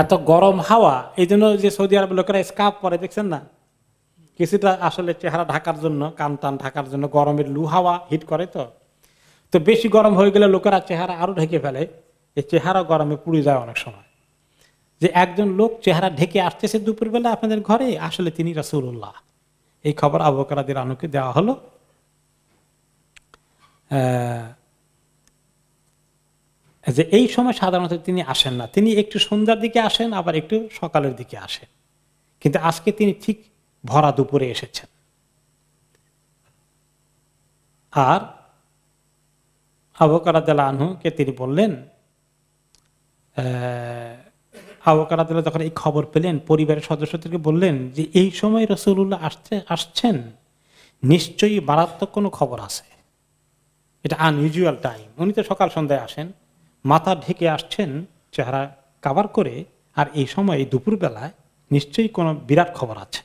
এত গরম হাওয়া, এই জন্য যে সৌদি আরব লোকেরা স্কার্ফ পরে, দেখছেন না, কিছুটা আসলে চেহারা ঢাকার জন্য, কান টান ঢাকার জন্য, গরমের লু হাওয়া হিট করে। তো বেশি গরম হয়ে গেলে লোকেরা চেহারা আরো ঢেকে ফেলে, এই চেহারা গরমে পুড়ে যায় অনেক সময়। যে একজন লোক চেহারা ঢেকে আসতেছে দুপুরবেলা আপনাদের ঘরে, আসলে তিনি রাসূলুল্লাহ। এই খবর আবু বকর রাদিয়াল্লাহু আনহুকে দেওয়া হলো। যে এই সময় সাধারণত তিনি আসেন না, তিনি একটু সন্ধ্যার দিকে আসেন, আবার একটু সকালের দিকে আসেন, কিন্তু আজকে তিনি ঠিক ভরা দুপুরে এসেছেন। আর আবু বকর রাদিয়াল্লাহু আনহুকে তিনি বললেন, আবু বকর রাদিয়াল্লাহু আনহু যখন এই খবর পেলেন, পরিবারের সদস্যদেরকে বললেন যে এই সময় রাসূলুল্লাহ আসছেন, নিশ্চয়ই মারাত্মক কোনো খবর আছে, এটা আনইউজুয়াল টাইম। উনি তো সকাল সন্ধ্যায় আসেন, মাথা ঢেকে আসছেন চেহারা কাভার করে, আর এই সময় দুপুর বেলায় নিশ্চয়ই কোনো বিরাট খবর আছে।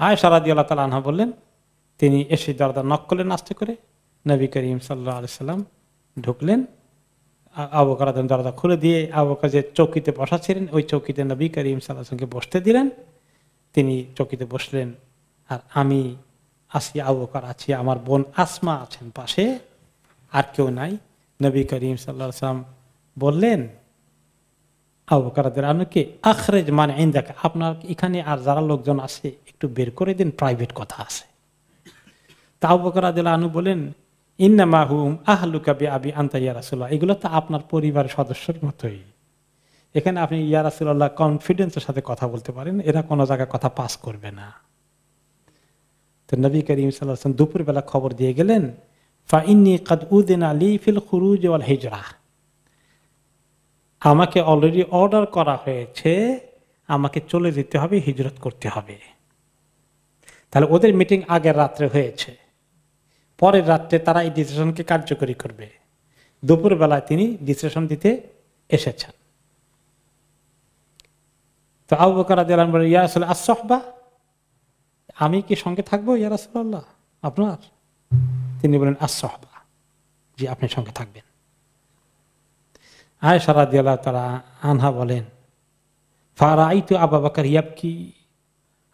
আয়েশা রাদিয়াল্লাহু তাআলা আনহা বললেন, তিনি এসে দরজা নক করলেন আস্তে করে, নবী করিম সাল্লাল্লাহু আলাইহি সাল্লাম ঢুকলেন। আবু বকর দরজা খুলে দিয়ে আবু বকর যে চৌকিতে বসা ছিলেন ওই চৌকিতে নবী করিম সাল্লাল্লাহু আলাইহি ওয়াসাল্লামকে বসতে দিলেন। তিনি চৌকিতে বসলেন, আর আমি আছি, আবু বকর আছি, আমার বোন আসমা আছেন পাশে, আর কেউ নাই। নবী করিম সাল্লাল্লাহু আলাইহি ওয়াসাল্লাম বললেন আবু বকর রাদিয়াল্লাহু আনহুকে, আখরিজ মান ইনদাকা, আপনার এখানে আর যারা লোকজন আছে একটু বের করে দিন, প্রাইভেট কথা আছে। তা আবু বকর রাদিয়াল্লাহু আনহু বলেন, ইন্নামা হুম আহলুকা বিআবি আনতা ইয়া রাসূলুল্লাহ, এগুলো তো আপনার পরিবারের সদস্যের মতোই, এখানে আপনি ইয়া রাসূলুল্লাহ কনফিডেন্সের সাথে কথা বলতে পারেন, এরা কোনো জায়গায় কথা পাস করবে না। তো নবী করিম সাল্লাল্লাহু আলাইহি ওয়াসাল্লাম দুপুরবেলা খবর দিয়ে গেলেন, ফা ইন্নী কাদ উযিনা লি ফিল খুরুজ ওয়াল হিজরা, আমাকে অলরেডি অর্ডার করা হয়েছে, আমাকে চলে যেতে হবে, হিজরত করতে হবে। তাহলে ওদের মিটিং আগের রাত্রে হয়েছে, পরের রাত্রে তারা এই ডিসিশনকে কার্যকরী করবে। দুপুর বেলায় তিনি ডিসিশন দিতে এসেছেন। তো আবু বকর রাদিয়াল্লাহু আনহু বলেন, ইয়া রাসূল আস-সুহবা, আমি কি সঙ্গে থাকবো ইয়া রাসূলুল্লাহ আপনার? তিনি বলেন আস-সুহবা, জি আপনি সঙ্গে থাকবেন। আয়েশা রাদিয়াল্লাহু তাআলা আনহা বলেন, ফারাআইতু আবু বকর ইয়াবকি,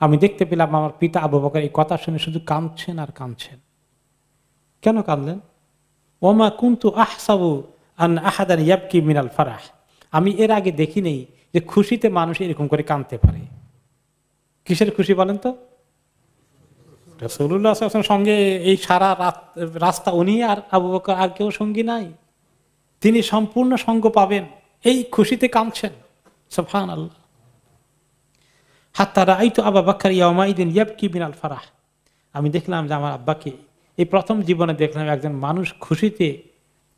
আমি দেখতে পেলাম আমার পিতা আবু বকর এই কথা শুনে শুধু কাঁদছেন আর কাঁদছেন। কেন কাঁদলেন? ওমা কুনতু আহসাবু আন আহাদান ইয়াবকি মিনাল ফারাহ, আমি এর আগে দেখি নেই যে খুশিতে মানুষ এরকম করে কাঁদতে পারে। কিসের খুশি বলেন তো? রাসূলুল্লাহ সাল্লাল্লাহু আলাইহি ওয়াসাল্লামের সঙ্গে এই সারা রাস্তা উনি আর আবু বকর, আর কেউ সঙ্গী নাই, তিনি সম্পূর্ণ সঙ্গ পাবেন, এই খুশিতে কাঁদছেন। সুবহানাল্লাহ। হাত্তা রাআইতু আবু বকর ইয়াউমাইদিন ইয়াবকি মিনাল ফারাহ, আমি দেখলাম যে আমার আব্বাকে এই প্রথম জীবনে দেখলাম একজন মানুষ খুশিতে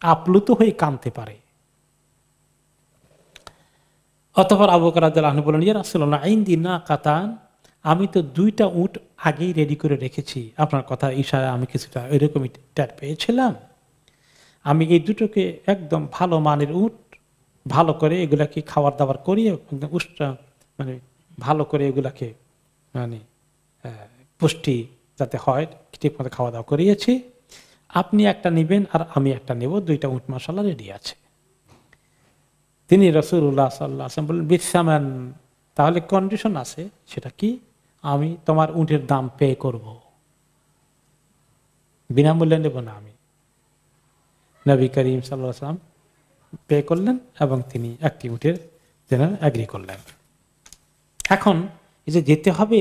আপ্লুত হয়ে কাঁদতে পারে। অতঃপর আবু বকর রাদিয়াল্লাহু আনহু বলেন, ইয়া রাসূলুল্লাহ ইনদি নাকাতান, আমি তো 2টা উট আগেই রেডি করে রেখেছি, আপনার কথা ইশারা আমি কিছুটা এরকমই টের পেয়েছিলাম। আমি এই দুটোকে একদম ভালো মানের উট, ভালো করে এগুলাকে খাবার দাবার করিয়ে একদম মানে ভালো করে এগুলাকে মানে পুষ্টি যাতে হয় ঠিক মতো খাওয়া দাওয়া করিয়েছি, আপনি একটা নেবেন আর আমি একটা নেব, 2টা উট মাশাআল্লাহ রেডি আছে। তিনি রাসূলুল্লাহ সাল্লাল্লাহু আলাইহি ওয়াসাল্লাম বললেন, বিসামান, তাহলে কন্ডিশন আছে, সেটা কি? আমি তোমার উটের দাম পে করব, বিনামূল্যে নেব না আমি। নবী করিম সাল্লাল্লাহু আলাইহি ওয়াসাল্লাম পে করলেন এবং তিনি একটি উটের জন্য এগ্রি করলেন। এখন এই যে যেতে হবে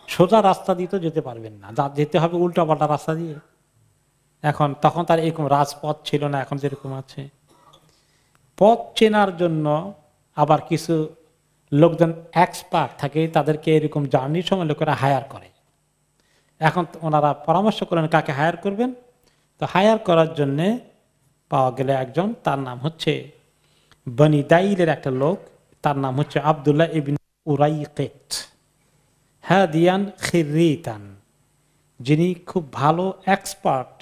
সোজা রাস্তা দিয়ে তো যেতে পারবেন না, যেতে হবে উল্টাপাল্টা রাস্তা দিয়ে। এখন তখন তার এরকম রাজপথ ছিল না এখন যেরকম আছে। পথ চেনার জন্য আবার কিছু লোকজন এক্সপার্ট থাকে, তাদেরকে এরকম জার্নির সময় লোকেরা হায়ার করে। এখন ওনারা পরামর্শ করেন কাকে হায়ার করবেন। তো হায়ার করার জন্যে পাওয়া গেলে একজন, তার নাম হচ্ছে বনি দাইলের একটা লোক, তার নাম হচ্ছে আব্দুল্লাহ ইবনে উরাইকিত হাদিয়ান খিরিতান, যিনি খুব ভালো এক্সপার্ট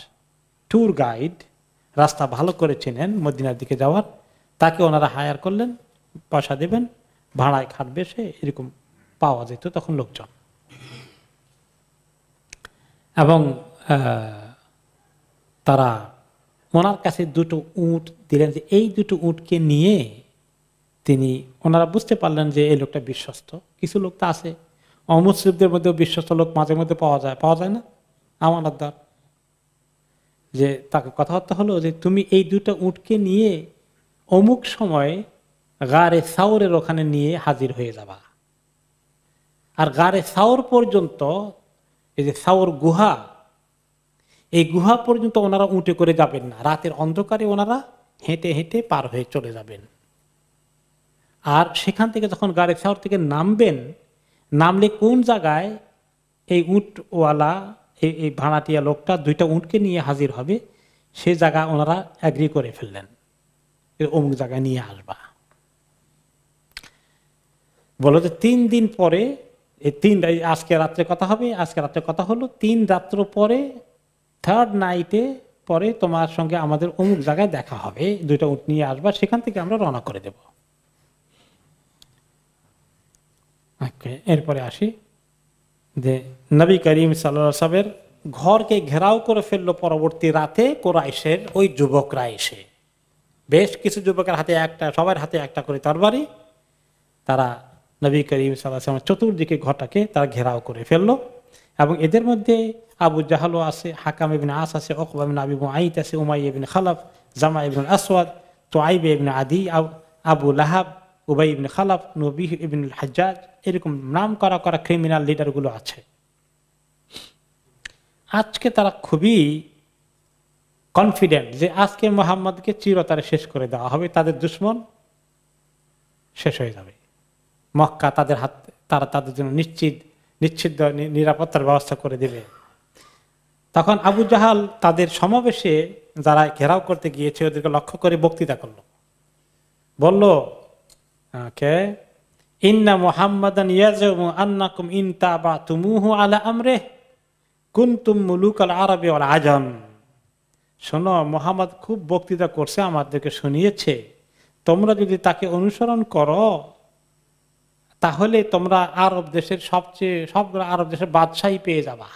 ট্যুর গাইড, রাস্তা ভালো করে চেনেন মদিনার দিকে যাওয়ার। তাকে ওনারা হায়ার করলেন, পয়সা দেবেন, ভাড়ায় খাটবে সে, এরকম পাওয়া যেত তখন লোকজন। এবং তারা ওনার কাছে 2টো উট দিলেন, যে এই 2টো উটকে নিয়ে তিনি, ওনারা বুঝতে পারলেন যে এই লোকটা বিশ্বস্ত। কিছু লোক তো আছে, অমুসলিমদের মধ্যেও বিশ্বস্ত লোক মাঝে মধ্যে পাওয়া যায় না, আমানতদার, যে তাকে কথাবার্তা হলো যে তুমি এই 2টা উটকে নিয়ে অমুক সময় গারে সাউরের ওখানে নিয়ে হাজির হয়ে যাবা। আর গারে সাউর পর্যন্ত, এই যে সাউর গুহা, এই গুহা পর্যন্ত ওনারা উঠে করে যাবেন না, রাতের অন্ধকারে ওনারা হেঁটে হেঁটে পার হয়ে চলে যাবেন। আর সেখান থেকে যখন গারে সাউর থেকে নামবেন, নামলে কোন জায়গায় এই উটওয়ালা, এই ভাড়াটিয়া লোকটা 2টা উটকে নিয়ে হাজির হবে, সে জায়গা ওনারা এগ্রি করে ফেললেন, অমুক জায়গায় নিয়ে আসবা। বলো যে 3 দিন পরে, আজকে রাত্রে কথা হবে, আজকে রাত্রে কথা হলো, 3 রাত্র পরে, 3rd নাইটে পরে তোমার সঙ্গে আমাদের অমুক জায়গায় দেখা হবে, 2টা উট নিয়ে আসবা, সেখান থেকে আমরা রওনা করে দেব। এরপরে আসি, যে নবী করিম সাল্লাল্লাহু আলাইহি ওয়াসাল্লামের ঘরকে ঘেরাও করে ফেললো পরবর্তী রাতে কুরাইশের ওই যুবকরা এসে। বেশ কিছু যুবকের হাতে একটা, সবার হাতে একটা করে তরবারি। তারা নবী করিম সাল্লাল্লাহু আলাইহি ওয়াসাল্লামের চতুর্দিকে ঘরটাকে তারা ঘেরাও করে ফেললো। এবং এদের মধ্যে আবু জাহলও আছে, হাকাম ইবনে আস আছে, উকবা ইবনে আবি মুআইত আছে, উমাইয়া ইবনে খালাফ, জামা ইবনে আসওয়াদ, তুআইব ইবনে আদি, আবু লাহাব, উবাই ইবনে খালাফ, নবী ইবনে হাজ্জাজ, এরকম নাম করা ক্রিমিনাল লিডার গুলো আছে। আজকে তারা খুবই কনফিডেন্ট যে আজকে মুহাম্মদকে চিরতরে শেষ করে দেওয়া হবে, তাদের দুশমন শেষ হয়ে যাবে। মক্কা তাদের হাত, তারা তাদের জন্য নিশ্চিত নিরাপত্তার ব্যবস্থা করে দেবে। তখন আবু জাহাল তাদের সমাবেশে যারা ঘেরাও করতে গিয়েছে ওদেরকে লক্ষ্য করে বক্তৃতা করলো, বলল ইন্না মুহাম্মাদান ইয়াজুমু আন্নাকুম ইন তাবাতুমুহু আলা আমরিহি কুনতুম মুলুকাল আরবি ওয়াল আজম। শোনো, মুহাম্মদ খুব বক্তৃতা করছে, আমাদেরকে শুনিয়েছে, তোমরা যদি তাকে অনুসরণ করো তাহলে তোমরা আরব দেশের সবগুলো আরব দেশের বাদশাহী পেয়ে যাবা।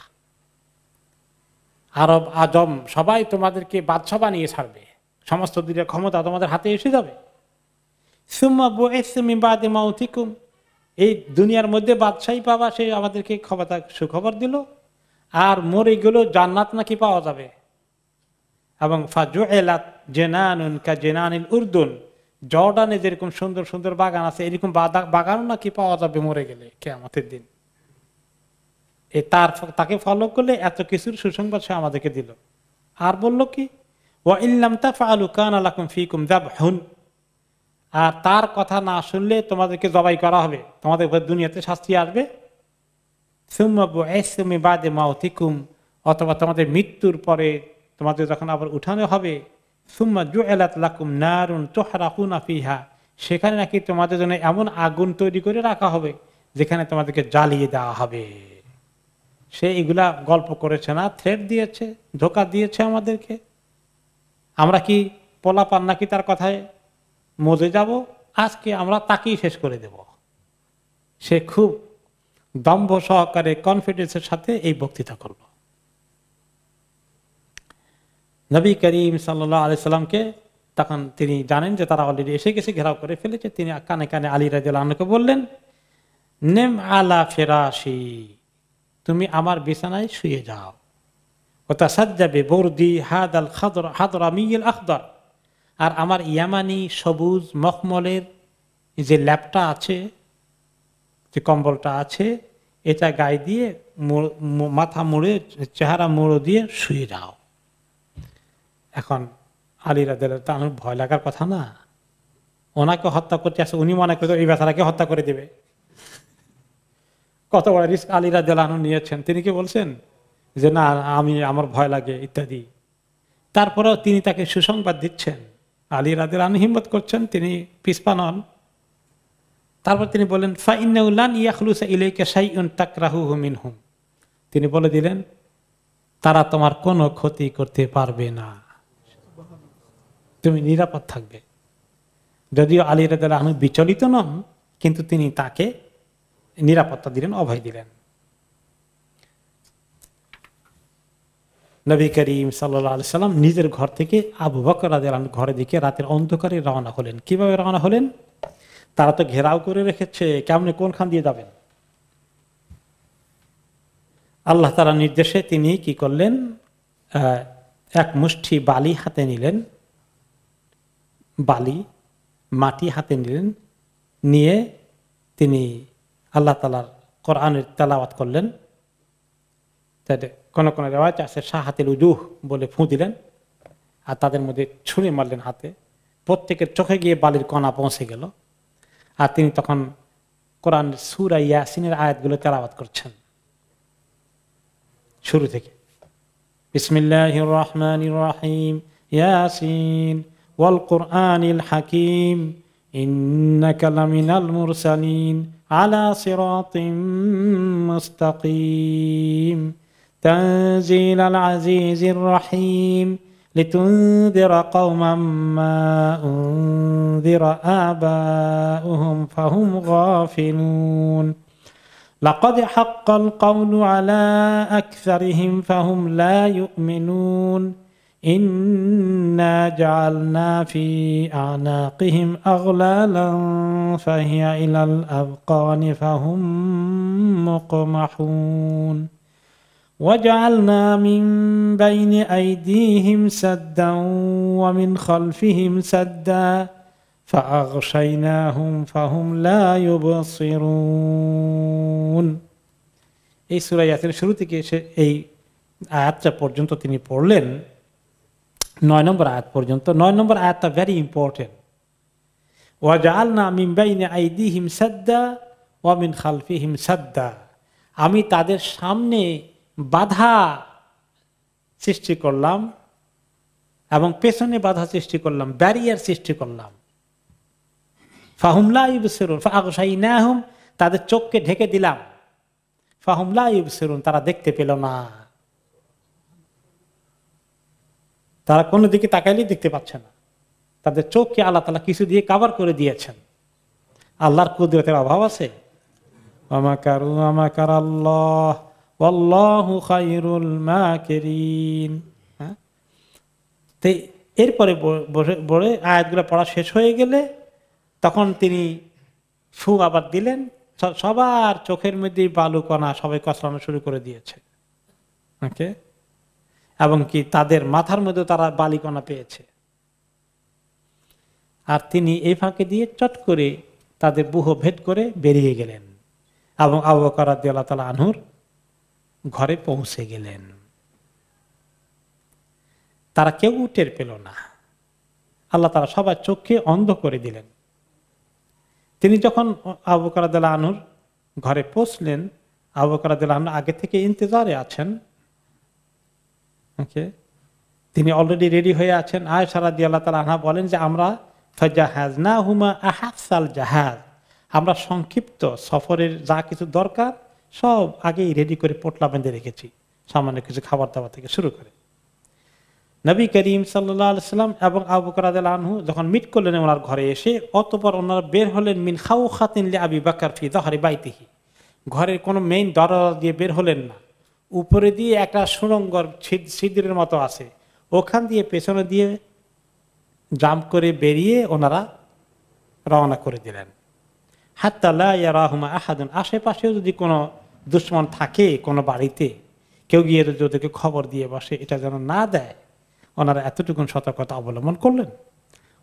আরব আজম সবাই তোমাদেরকে বাদশাহ বানিয়ে ছাড়বে, সমস্ত দিনের ক্ষমতা তোমাদের হাতে এসে যাবে। সুম্মা বুইসতু মিন বাদি মাউতিকুম, এই দুনিয়ার মধ্যে বাদশাহী পাবা, সে আমাদেরকে সুখবর দিল। আর মরে গেল জান্নাত নাকি পাওয়া যাবে। এবং ফাজুইলাত জিনানুন কাজিনানিল উর্দুন, জর্ডানে যেরকম সুন্দর সুন্দর বাগান আছে এরকম বাগানও নাকি পাওয়া যাবে মরে গেলে কিয়ামতের দিন। তাকে ফলো করলে এত কিছুর সুসংবাদ সে আমাদেরকে দিল। আর বলল কি, ওয়া ইল্লাম তাফআলু কানা লাকুম ফীকুম যাবহুন, আর তার কথা না শুনলে তোমাদেরকে জবাই করা হবে, তোমাদের উপর দুনিয়াতে শাস্তি আসবে। সুম্মা বুইসতু মিন বাদি মাউতিকুম, অথবা তোমাদের মৃত্যুর পরে তোমাদের যখন আবার উঠানো হবে, সুম্মা জুইলাত লাকুম নারুন তুহরাকুনা ফিহা, সেখানে নাকি তোমাদের জন্য এমন আগুন তৈরি করে রাখা হবে যেখানে তোমাদেরকে জ্বালিয়ে দেওয়া হবে। সে এগুলা গল্প করেছে না, থ্রেট দিয়েছে, ধোঁকা দিয়েছে আমাদেরকে। আমরা কি পোলাপান নাকি তার কথায় মজে যাব? আজকে আমরা তাকেই শেষ করে দেব। সে খুব দম্ভ সহকারে কনফিডেন্সের সাথে এই বক্তৃতা করল। নবী করিম সাল্লাল্লাহু আলাইহি সাল্লামকে তখন তিনি জানেন যে তারা অলরেডি এসে গেছে, ঘেরাও করে ফেলেছে। তিনি কানে কানে আলী রাদিয়াল্লাহু আনহুকে বললেন, নেম আলা ফিরাশি, তুমি আমার বিছানায় শুয়ে যাও। ওয়াতাসাজ্জাবি বুরদি হাদাল হাদরামিল আখদার, আর আমার ইয়ামানি সবুজ মখমলের যে ল্যাপটা আছে, যে কম্বলটা আছে, এটা গায়ে দিয়ে মাথা মুড়ে, চেহারা মুড়ো দিয়ে শুয়ে যাও। এখন আলী রাদিয়াল্লাহু আনহু ভয় লাগার কথা না, ওনাকে হত্যা করতে আসে, উনি মনে করে এই বেচারাকে হত্যা করে দেবে। কত বড় রিস্ক আলী রাদিয়াল্লাহু আনহু নিয়েছেন। তিনি কি বলছেন যে না, আমার ভয় লাগে ইত্যাদি। তারপরেও তিনি তাকে সুসংবাদ দিচ্ছেন। আলী রাদিয়াল্লাহু আনহু হিম্মত করছেন, তিনি পিছপা নন। তারপর তিনি বলেন, ফাইন্নাহু লান ইয়াখলুসা ইলাইকা শাইউন তাকরাহুহু মিনহুম, তিনি বলে দিলেন তারা তোমার কোনো ক্ষতি করতে পারবে না, তুমি নিরাপদ থাকবে। যদিও আলী রাদিয়াল্লাহু আনহু বিচলিত নন, কিন্তু তিনি তাকে নিরাপত্তা দিলেন, অভয় দিলেন। নবী করিম সাল্লাল্লাহু আলাইহি সাল্লাম নিজের ঘর থেকে আবু বকর রাদিয়াল্লাহু আনহুর ঘরের দিকে রাতের অন্ধকারে রওনা হলেন। কিভাবে রওনা হলেন? তারা তো ঘেরাও করে রেখেছে, কেমনে কোনখান দিয়ে যাবেন? আল্লাহ তাআলার নির্দেশে তিনি কি করলেন, এক মুষ্টি বালি হাতে নিলেন, বালি মাটি হাতে নিলেন, নিয়ে তিনি আল্লাহ তাআলার কোরআনের তেলাওয়াত করলেন। কোন কোন রিওয়ায়াত আছে শাহাতিল উজুহ বলে ফু দিলেন, আর তাদের মধ্যে ছুঁড়ে মারলেন হাতে, প্রত্যেকের চোখে গিয়ে বালির কণা পৌঁছে গেল। আর তিনি তখন কোরআন সূরা ইয়াসিনের আয়াতগুলো তেলাওয়াত করছেন শুরু থেকে। বিসমিল্লাহির রহমানির রহিম, ইয়াসিন ওয়াল কুরআনিল হাকিম, ইন্নাকা লামিনাল মুরসালিন আলা সিরাতিম মুস্তাকিম, তানজিলাল আজিজির রহিম, লিতুনযিরা কওমান মা উনযিরা আবাউহুম ফাহুম গাফিলুন, লাকাদ হাক্কাল কাওলু আলা আকসারিহিম ফাহুম লা ইউমিনুন ইন্না জাআলনা ফি আনাকিহিম আগলালান ফাহিয়া ইলাল আযকানি ফাহুম মুকমাহুন وجعلنا من بين أيديهم سدا ومن خلفهم سدا فأغشيناهم فهم لا يبصرون এই সূরা ইয়াসিনের শুরু থেকে এসে এই আয়াতটা পর্যন্ত তিনি পড়লেন 9 নম্বর আয়াত পর্যন্ত। 9 নম্বর আয়াতটা ভেরি ইম্পর্টেন্ট। ওয়াজআলনা মিন বাইনি আইদিহিম সাদ্দা ওয়া মিন খালফিহিম সাদ্দা, আমি তাদের সামনে বাধা সৃষ্টি করলাম এবং পেছনে বাধা সৃষ্টি করলাম, ব্যারিয়ার সৃষ্টি করলাম। ফাহুম লা ইউবসিরুন ফাআগশাইনাহুম, তাদের চোখকে ঢেকে দিলাম। ফাহুম লা ইউবসিরুন, তারা দেখতে পেল না, তারা কোনো দিকে তাকাইলেই দেখতে পাচ্ছে না। তাদের চোখকে আল্লাহ তাআলা কিছু দিয়ে কভার করে দিয়েছেন। আল্লাহর কুদরতের অভাব আছে? ওয়া মাকারু ওয়া মাকারাল্লাহ ওয়াল্লাহু খায়রুল মাকিরিন। তো এরপরে বলে আয়াতগুলো পড়া শেষ হয়ে গেলে তখন তিনি ফু আবার দিলেন, সবার চোখের মধ্যে বালুকণা সবাই কসলানো শুরু করে দিয়েছে। ওকে, এবং কি তাদের মাথার মধ্যে তারা বালিকণা পেয়েছে। আর তিনি এই ফাঁকে দিয়ে চট করে তাদের বুহ ভেদ করে বেরিয়ে গেলেন এবং আবু বকর রাদিয়াল্লাহু তাআলা আনহুর ঘরে পৌঁছে গেলেন। তারা কেউ টের পেল না। আল্লাহ তাআলা সবার চোখকে অন্ধ করে দিলেন। তিনি যখন আবু বকর রাদিয়াল্লাহু আনহুর ঘরে পৌঁছলেন, আবু বকর রাদিয়াল্লাহু আনহু আগে থেকে ইন্তজারে আছেন। ওকে, তিনি অলরেডি রেডি হয়ে আছেন। আয়েশা রাদিয়াল্লাহু তাআলা আনহা বলেন যে আমরা ফাজাহাজনাহুমা আহাসাল জাহাজ, আমরা সংক্ষিপ্ত সফরের যা কিছু দরকার সব আগেই রেডি করে পোটলা বেঁধে রেখেছি, সামান্য কিছু খাবার দাবার থেকে শুরু করে। নবী করিম সাল্লাল্লাহু আলাইহি সাল্লাম এবং আবু বকর রাদিয়াল্লাহু আনহু যখন মিট করলেন ওনার ঘরে এসে, অতঃপর ওনারা বের হলেন মিন খাওখাতিন লিআবি বকর ফি যাহরি বাইতিহি, ঘরের কোনো মেইন দরজা দিয়ে বের হলেন না, উপরে দিয়ে একটা সুড়ঙ্গর ছিদ্রের মতো আছে, ওখান দিয়ে পেছনে দিয়ে জাম্প করে বেরিয়ে ওনারা রওনা করে দিলেন। হাত্তা লা ইয়ারাহুমা আহাদুন, আশেপাশেও যদি কোনো দুশমন থাকে কোনো বাড়িতে, কেউ গিয়ে যদি খবর দিয়ে বসে, এটা যেন না দেয়, ওনারা এতটুকুন সতর্কতা অবলম্বন করলেন।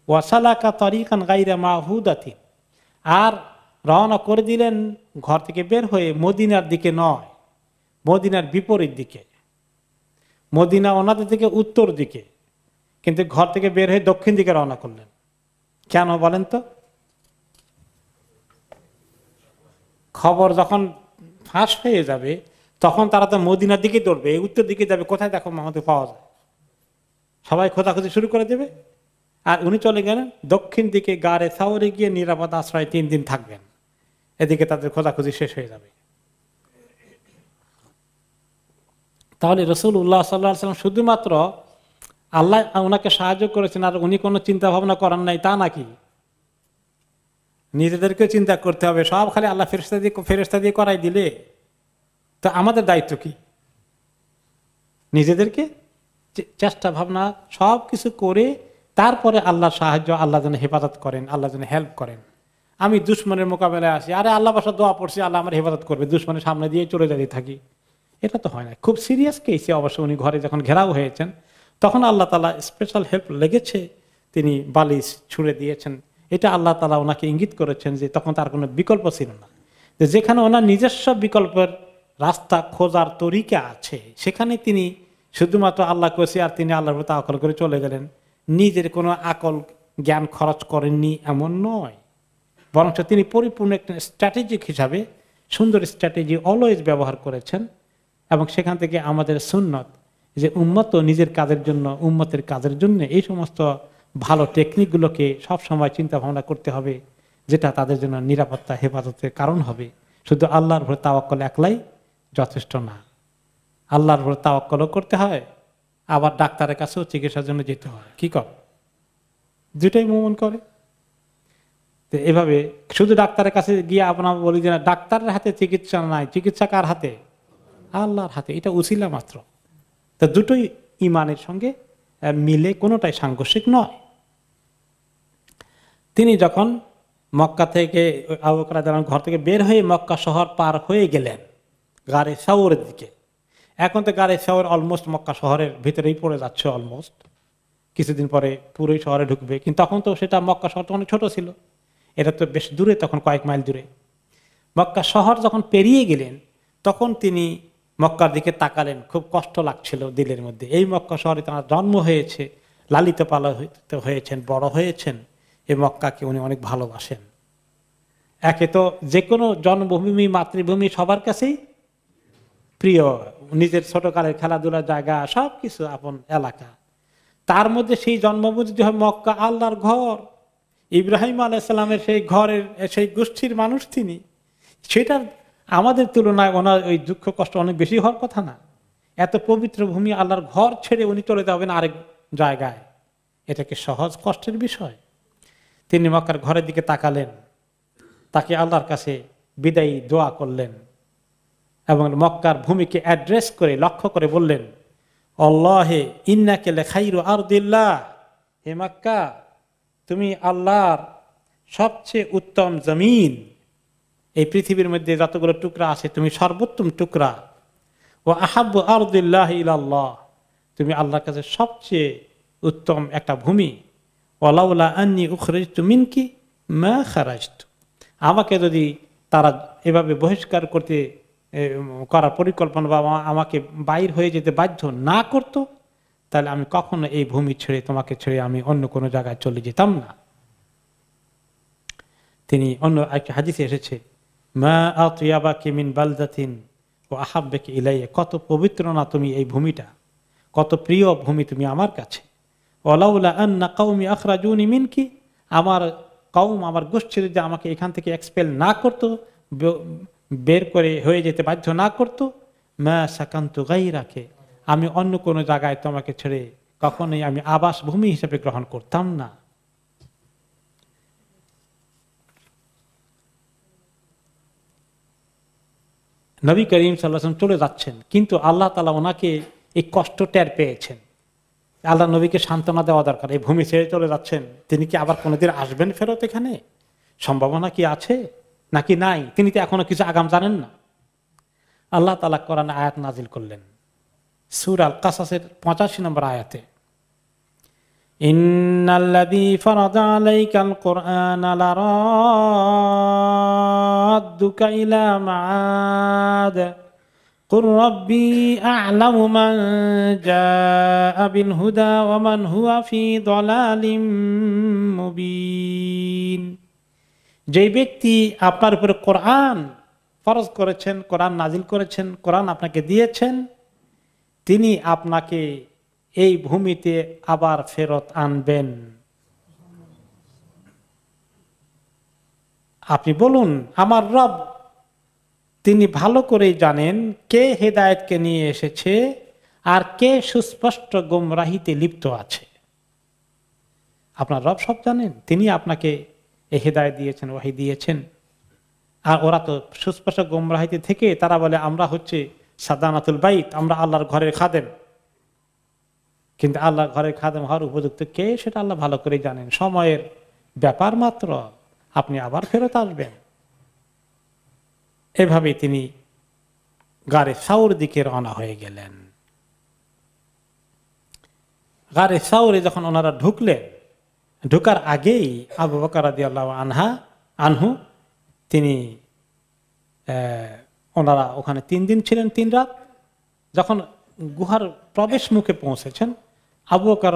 ওয়াসালাকা তরিকান গায়রা মাহুদাতিন, আর রওনা করে দিলেন ঘর থেকে বের হয়ে মদিনার দিকে নয়, মদিনার বিপরীত দিকে। মদিনা ওনাদের থেকে উত্তর দিকে, কিন্তু ঘর থেকে বের হয়ে দক্ষিণ দিকে রওনা করলেন। কেন বলেন তো? খবর যখন ফাঁস হয়ে যাবে তখন তারা তো মদিনার দিকে দৌড়বে, উত্তর দিকে যাবে, কোথায় দেখো আমাদের পাওয়া যায়, সবাই খোঁজাখুঁজি শুরু করে দেবে। আর উনি চলে গেলেন দক্ষিণ দিকে, গাড়ে সাওরে গিয়ে নিরাপদ আশ্রয় 3 দিন থাকবেন, এদিকে তাদের খোঁজাখুঁজি শেষ হয়ে যাবে। তাহলে রাসূলুল্লাহ সাল্লাল্লাহু আলাইহি ওয়াসাল্লাম শুধুমাত্র আল্লাহ ওনাকে সাহায্য করেছেন আর উনি কোনো চিন্তা ভাবনা করেন নাই তা নাকি? নিজেদেরকে চিন্তা করতে হবে, সব খালি আল্লাহ ফেরেশতা দিয়ে করাই দিলে তো আমাদের দায়িত্ব কি? নিজেদেরকে চেষ্টা ভাবনা সব কিছু করে তারপরে আল্লাহর সাহায্য, আল্লাহ যেন হেফাজত করেন, আল্লাহ যেন হেল্প করেন। আমি দুশমনের মোকাবেলায় আসি, আরে আল্লাহ বাসা দোয়া পড়ছি, আল্লাহ আমার হেফাজত করবে, দুশমনের সামনে দিয়ে চলে যেতে থাকি, এটা তো হয় না। খুব সিরিয়াস কেসে অবশ্য উনি ঘরে যখন ঘেরাও হয়েছেন তখন আল্লাহ তাআলা স্পেশাল হেল্প লেগেছে, তিনি বালিশ ছুঁড়ে দিয়েছেন। এটা আল্লাহ তাআলা ওনাকে ইঙ্গিত করেছেন যে তখন তার কোনো বিকল্প ছিল না, যে যেখানে ওনার নিজস্ব বিকল্পের রাস্তা খোঁজার তরিকা আছে সেখানে তিনি শুধুমাত্র আল্লাহ করেছে আর তিনি আল্লাহর প্রতি তাওয়াক্কুল করে চলে গেলেন। নিজের কোনো আকল জ্ঞান খরচ করেননি এমন নয়, বরং তিনি পরিপূর্ণ একটা স্ট্র্যাটেজিক হিসাবে সুন্দর স্ট্র্যাটেজি অলওয়েজ ব্যবহার করেছেন। এবং সেখান থেকে আমাদের সুন্নত যে উম্মত নিজের কাজের জন্য, উম্মতের কাজের জন্য এই সমস্ত ভালো টেকনিকগুলোকে সবসময় চিন্তা ভাবনা করতে হবে, যেটা তাদের জন্য নিরাপত্তা হেফাজতের কারণ হবে। শুধু আল্লাহর উপর তাওয়াক্কুল একলাই যথেষ্ট না, আল্লাহর উপর তাওয়াক্কুলও করতে হয়, আবার ডাক্তারের কাছেও চিকিৎসার জন্য যেতে হয়। কি কর? দুটাই মুমিন করে। তো এভাবে শুধু ডাক্তারের কাছে গিয়ে আপনার বলি যে না, ডাক্তারের হাতে চিকিৎসা নাই, চিকিৎসা কার হাতে? আল্লাহর হাতে। এটা উছিলা মাত্র। তো দুটোই ইমানের সঙ্গে মিলে, কোনোটাই সাংঘর্ষিক নয়। তিনি যখন মক্কা থেকে আবু বকর রাদিয়াল্লাহু আনহু ঘর থেকে বের হয়ে মক্কা শহর পার হয়ে গেলেন গারে সাউরের দিকে। এখন তো গারে সাউর অলমোস্ট মক্কা শহরের ভিতরেই পড়ে যাচ্ছে, অলমোস্ট কিছুদিন পরে পুরোই শহরে ঢুকবে। কিন্তু তখন তো সেটা মক্কা শহরটা অনেক ছোট ছিল, এটা তো বেশ দূরে, তখন কয়েক মাইল দূরে। মক্কা শহর যখন পেরিয়ে গেলেন তখন তিনি মক্কার দিকে তাকালেন, খুব কষ্ট লাগছিল দিলের মধ্যে। এই মক্কা শহরে তাঁর জন্ম হয়েছে, লালিত পালিত হয়েছেন, বড় হয়েছেন, এই মক্কাকে উনি অনেক ভালোবাসেন। একে তো যে কোনো জন্মভূমি, মাতৃভূমি সবার কাছেই প্রিয়, নিজের ছোটকালের খেলাধুলার জায়গা, সবকিছু আপন এলাকা। তার মধ্যে সেই জন্মভূমি যদি হয় মক্কা, আল্লাহর ঘর, ইব্রাহিম আলাইহিসসালামের সেই ঘরের সেই গোষ্ঠীর মানুষ তিনি, সেটা আমাদের তুলনায় ওনার ওই দুঃখ কষ্ট অনেক বেশি হওয়ার কথা না? এত পবিত্র ভূমি, আল্লাহর ঘর ছেড়ে উনি চলে যাবেন আরেক জায়গায়, এটা কি সহজ কষ্টের বিষয়? তিনি মক্কার ঘরের দিকে তাকালেন, তাকে আল্লাহর কাছে বিদায়ী দোয়া করলেন এবং মক্কার ভূমিকে অ্যাড্রেস করে লক্ষ্য করে বললেন, আল্লাহে ইন্নাকা লাখাইরু আরদিল্লাহ, হে মক্কা তুমি আল্লাহর সবচেয়ে উত্তম জমিন, এই পৃথিবীর মধ্যে যতগুলো টুকরা আছে তুমি সর্বোত্তম টুকরা। ও আহাব্বু আরদিল্লাহি ইলাল্লাহ, তুমি আল্লাহর কাছে সবচেয়ে উত্তম একটা ভূমি। ওয়ালাউলা আন্নী উখরিজতু মিনকি মা খারাজতু, আমাকে যদি তারা এভাবে বহিষ্কার করতে করার পরিকল্পনা বা আমাকে বাইর হয়ে যেতে বাধ্য না করত, তাহলে আমি কখনো এই ভূমি ছেড়ে, তোমাকে ছেড়ে আমি অন্য কোনো জায়গায় চলে যেতাম না। তিনি অন্য একটা হাদিসে এসেছে, মা আতিয়াবাকি মিন বালদাতিন ওয়া আহাব্বাকি ইলাইয়া, কত পবিত্র না তুমি এই ভূমিটা, কত প্রিয় ভূমি তুমি আমার কাছে। ওয়ালাউলা আন্না কওমি আখরাজুনি মিনকি, আমার কওম, আমার গোষ্ঠী যদি আমাকে এখান থেকে এক্সপেল না করত, বের করে হয়ে যেতে বাধ্য না করত, মা সাকান্তু গায়রাকে, আমি অন্য কোনো জায়গায় তোমাকে ছেড়ে কখনোই আমি আবাস ভূমি হিসেবে গ্রহণ করতাম না। নবী করিম সাল্লাল্লাহু আলাইহি ওয়াসাল্লাম চলে যাচ্ছেন, কিন্তু আল্লাহ তাআলা ওনাকে এই কষ্ট টের পেয়েছেন। আল্লাহ নবীকে সান্ত্বনা দেওয়া দরকার, এই ভূমি ছেড়ে চলে যাচ্ছেন, তিনি কি আবার কোনোদিন আসবেন ফেরত? এখানে সম্ভাবনা কি আছে নাকি নাই? তিনি তো এখনো কিছু আগাম জানেন না। আল্লাহ তাআলা কোরআনে আয়াত নাজিল করলেন, সূরা আল কাসাসের 85 নম্বর আয়াতে, ইন্নাল্লাযী ফারাদা আলাইকাল কুরআনা লারাদ্দুকা ইলা মাআদ কুর রাব্বি আ'লামু মান জাআ বিল হুদা ওয়া মান হুয়া ফি দালালিম মুবিন। যে ব্যক্তি আপনার উপরে কোরআন ফরজ করেছেন, কোরআন নাজিল করেছেন, কোরআন আপনাকে দিয়েছেন, তিনি আপনাকে এই ভূমিতে আবার ফেরত আনবেন। আপনি বলুন, আমার রব তিনি ভালো করেই জানেন কে হেদায়েতকে নিয়ে এসেছে আর কে সুস্পষ্ট গোমরাহিতে লিপ্ত আছে। আপনার রব সব জানেন, তিনি আপনাকে এই হেদায়েত দিয়েছেন, ওহী দিয়েছেন। আর ওরা তো সুস্পষ্ট গোমরাহিতে থেকে তারা বলে আমরা হচ্ছে সাদানাতুল বাইত, আমরা আল্লাহর ঘরের খাদেম। কিন্তু আল্লাহর ঘরের খাদেম হওয়ার উপযুক্ত কে সেটা আল্লাহ ভালো করেই জানেন। সময়ের ব্যাপার মাত্র, আপনি আবার ফেরত আসবেন। এভাবে তিনি গারে সাউর দিকে রওনা হয়ে গেলেন। গারে সাউরে যখন ওনারা ঢুকলেন, ঢুকার আগেই আবু বকর রাদিয়াল্লাহু আনহু তিনি ওনারা ওখানে 3 দিন ছিলেন, 3 রাত। যখন গুহার প্রবেশ মুখে পৌঁছেছেন, আবু বকর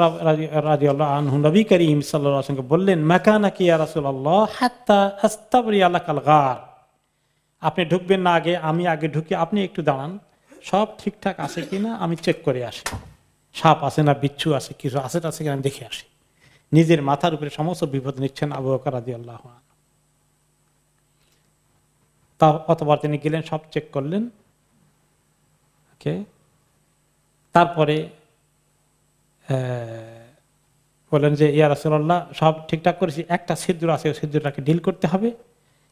রাদিয়াল্লাহু আনহু নবী করিম সাল্লাল্লাহু আলাইহি ওয়াসাল্লামকে বললেন, মাকানাকি ইয়া রাসূলুল্লাহ হাত্তা আস্তাবরি আলাকাল গার, আপনি ঢুকবেন না, আগে আমি আগে ঢুকি, আপনি একটু দাঁড়ান, সব ঠিকঠাক আছে কিনা আমি চেক করে আসি, সাপ আছে না বিচ্ছু আছে কিছু আছে কিনা আমি দেখে আসি। নিজের মাথার উপরে সমস্ত বিপদ নিচ্ছেন আবু বকর রাদিয়াল্লাহু আনহু। তা অতবার তিনি গেলেন, সব চেক করলেন। ওকে, তারপরে বললেন যে ইয়া রাসূলুল্লাহ সব ঠিকঠাক করেছি, একটা ছিদ্র আছে, ওই ছিদ্রটাকে ডিল করতে হবে।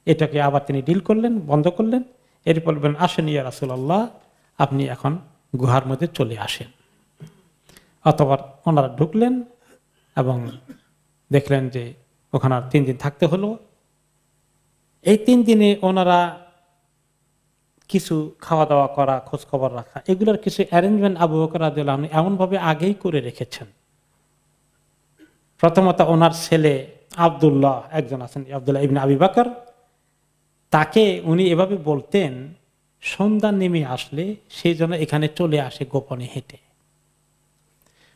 এটাকে আবার তিনি ডিল করলেন, বন্ধ করলেন। এরপর বলবেন আসেন ইয়া রাসূলুল্লাহ, আপনি এখন গুহার মধ্যে চলে আসেন। অথবা ওনারা ঢুকলেন এবং দেখলেন যে ওখানে 3 দিন থাকতে হলো। এই 3 দিনে ওনারা কিছু খাওয়া দাওয়া করা, খোঁজ খবর রাখা, এগুলোর কিছু অ্যারেঞ্জমেন্ট আবু বকর রাদিয়াল্লাহু আনহু এমনভাবে আগেই করে রেখেছেন। প্রথমত ওনার ছেলে আব্দুল্লাহ, একজন আছেন আব্দুল্লাহ ইবনে আবি বকর, তাকে উনি এভাবে বলতেন সন্ধ্যা নেমে আসলে সেই জন্য এখানে চলে আসে গোপনে হেঁটে।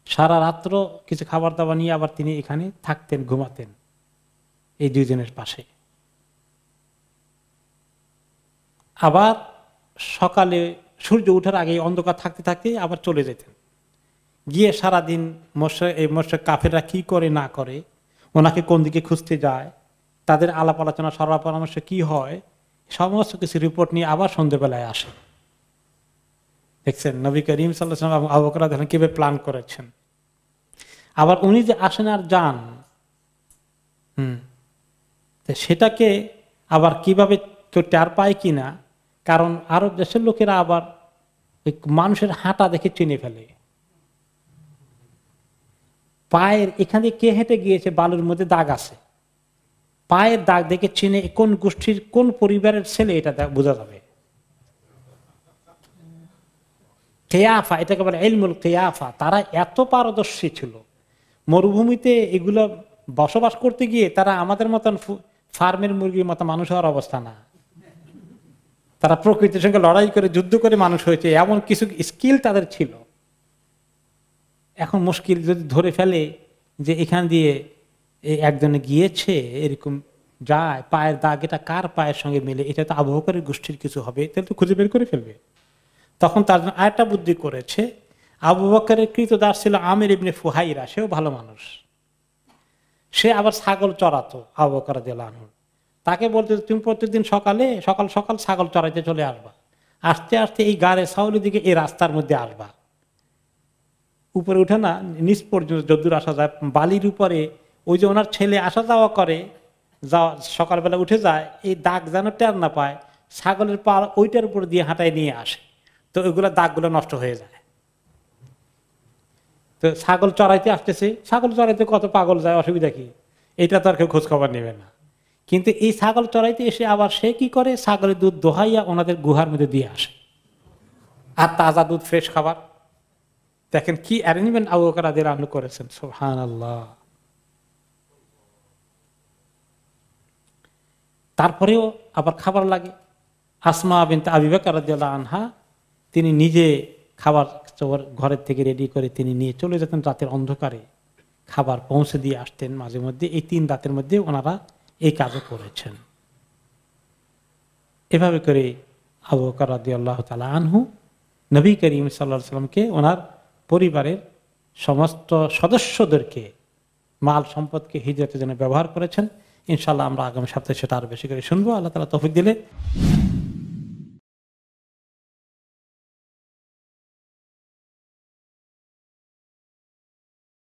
সারা রাত্র কিছু খাবার দাবার নিয়ে আবার তিনি এখানে থাকতেন, ঘুমাতেন এই 2 জনের পাশে। আবার সকালে সূর্য ওঠার আগে অন্ধকার থাকতে থাকতে আবার চলে যেতেন, গিয়ে সারাদিন মোশরিক কাফেররা কি করে না করে, ওনাকে কোন দিকে খুঁজতে যায়, তাদের আলাপ আলোচনা সরলা পরামর্শ কি হয়, সমস্ত কিছু রিপোর্ট নিয়ে আবার সন্ধ্যেবেলায় আসে। দেখছেন নবী করিম সাল্লাল্লাহু আলাইহি ওয়াসাল্লাম আবু বকর রাদিয়াল্লাহু আনহু কিভাবে প্ল্যান করেছেন। আবার উনি যে আসেন আর যান, সেটাকে আবার কিভাবে কেউ টের পায় কিনা, কারণ আরব দেশের লোকেরা আবার মানুষের হাঁটা দেখে চিনে ফেলে। পায়ের এখানে কে হেঁটে গিয়েছে, বালুর মধ্যে দাগ আছে, পায়ের দাগ দেখে চিনে কোন গোষ্ঠীর কোন পরিবারের ছেলে, এটা বোঝা যাবে। কেয়াফা, এটাকে বলে ইলমুল কেয়াফা। তারা এত পারদর্শী ছিল, মরুভূমিতে এগুলো বসবাস করতে গিয়ে তারা আমাদের মতন ফার্মের মুরগির মতো মানুষ হওয়ার অবস্থা না। তারা প্রকৃতির সঙ্গে লড়াই করে যুদ্ধ করে মানুষ হয়েছে, এমন কিছু স্কিল তাদের ছিল। এখন মুশকিল যদি ধরে ফেলে যে এখান দিয়ে একজনে গিয়েছে, এরকম যায়, পায়ের দাগ এটা কার পায়ের সঙ্গে মেলে, এটা তো আবু বকরের গোষ্ঠীর কিছু হবে, তাহলে তো খুঁজে বের করে ফেলবে। তখন তার জন্য আরেকটা বুদ্ধি করেছে। আবু বকরের কৃতদাস ছিল আমির ইবনে ফুহাইরা, সেও ভালো মানুষ, সে আবার ছাগল চড়াতো আবু বকর রাদিয়াল্লাহু আনহু। তাকে বলতে তুমি প্রত্যেকদিন সকালে সকাল সকাল ছাগল চড়াইতে চলে আসবা, আস্তে আস্তে এই গাড়ে সাউলি দিকে এই রাস্তার মধ্যে আসবা, উপরে উঠে না নিচ পর্যন্ত যদ্দূর আসা যায়, বালির উপরে ওই যে ওনার ছেলে আসা যাওয়া করে, সকালবেলা উঠে যায়, এই দাগ যেন টের না পায়, ছাগলের পা ওইটার উপর দিয়ে হাঁটায় নিয়ে আসে, তো ওইগুলো দাগগুলো নষ্ট হয়ে যায়। তো ছাগল চড়াইতে আসতেছে, ছাগল চড়াইতে কত পাগল যায়, অসুবিধা কি, এটা তো আর কেউ খোঁজ খবর নেবে না। কিন্তু এই ছাগল চড়াইতে এসে আবার সে কি করে, ছাগলের দুধ দোহাইয়া ওনাদের গুহার মধ্যে দিয়ে আসে, আর তাজা দুধ, ফ্রেশ খাবার। দেখেন কি অ্যারেঞ্জমেন্ট আবু বকর রাদিয়াল্লাহু আনহু করেছেন, সুবহানাল্লাহ। তারপরেও আবার খাবার লাগে। আসমা বিনতে আবি বকর রাদিয়াল্লাহু আনহা তিনি নিজে খাবার ঘরের থেকে রেডি করে তিনি নিয়ে চলে যেতেন, রাতের অন্ধকারে খাবার পৌঁছে দিয়ে আসতেন মাঝে মধ্যে। এই 3 রাতের মধ্যে ওনারা এই কাজও করেছেন। এভাবে করে আবু বকর রাদিয়াল্লাহু তাআলা আনহু নবী করিম সাল্লাল্লাহু আলাইহি ওয়াসাল্লামকে ওনার পরিবারের সমস্ত সদস্যদেরকে, মাল সম্পদকে হিজরতের জন্য ব্যবহার করেছেন। ইনশাআল্লাহ আমরা আগামী সপ্তাহে সেটা আরো বেশি করে শুনবো, আল্লাহ তাআলা তৌফিক দিলে।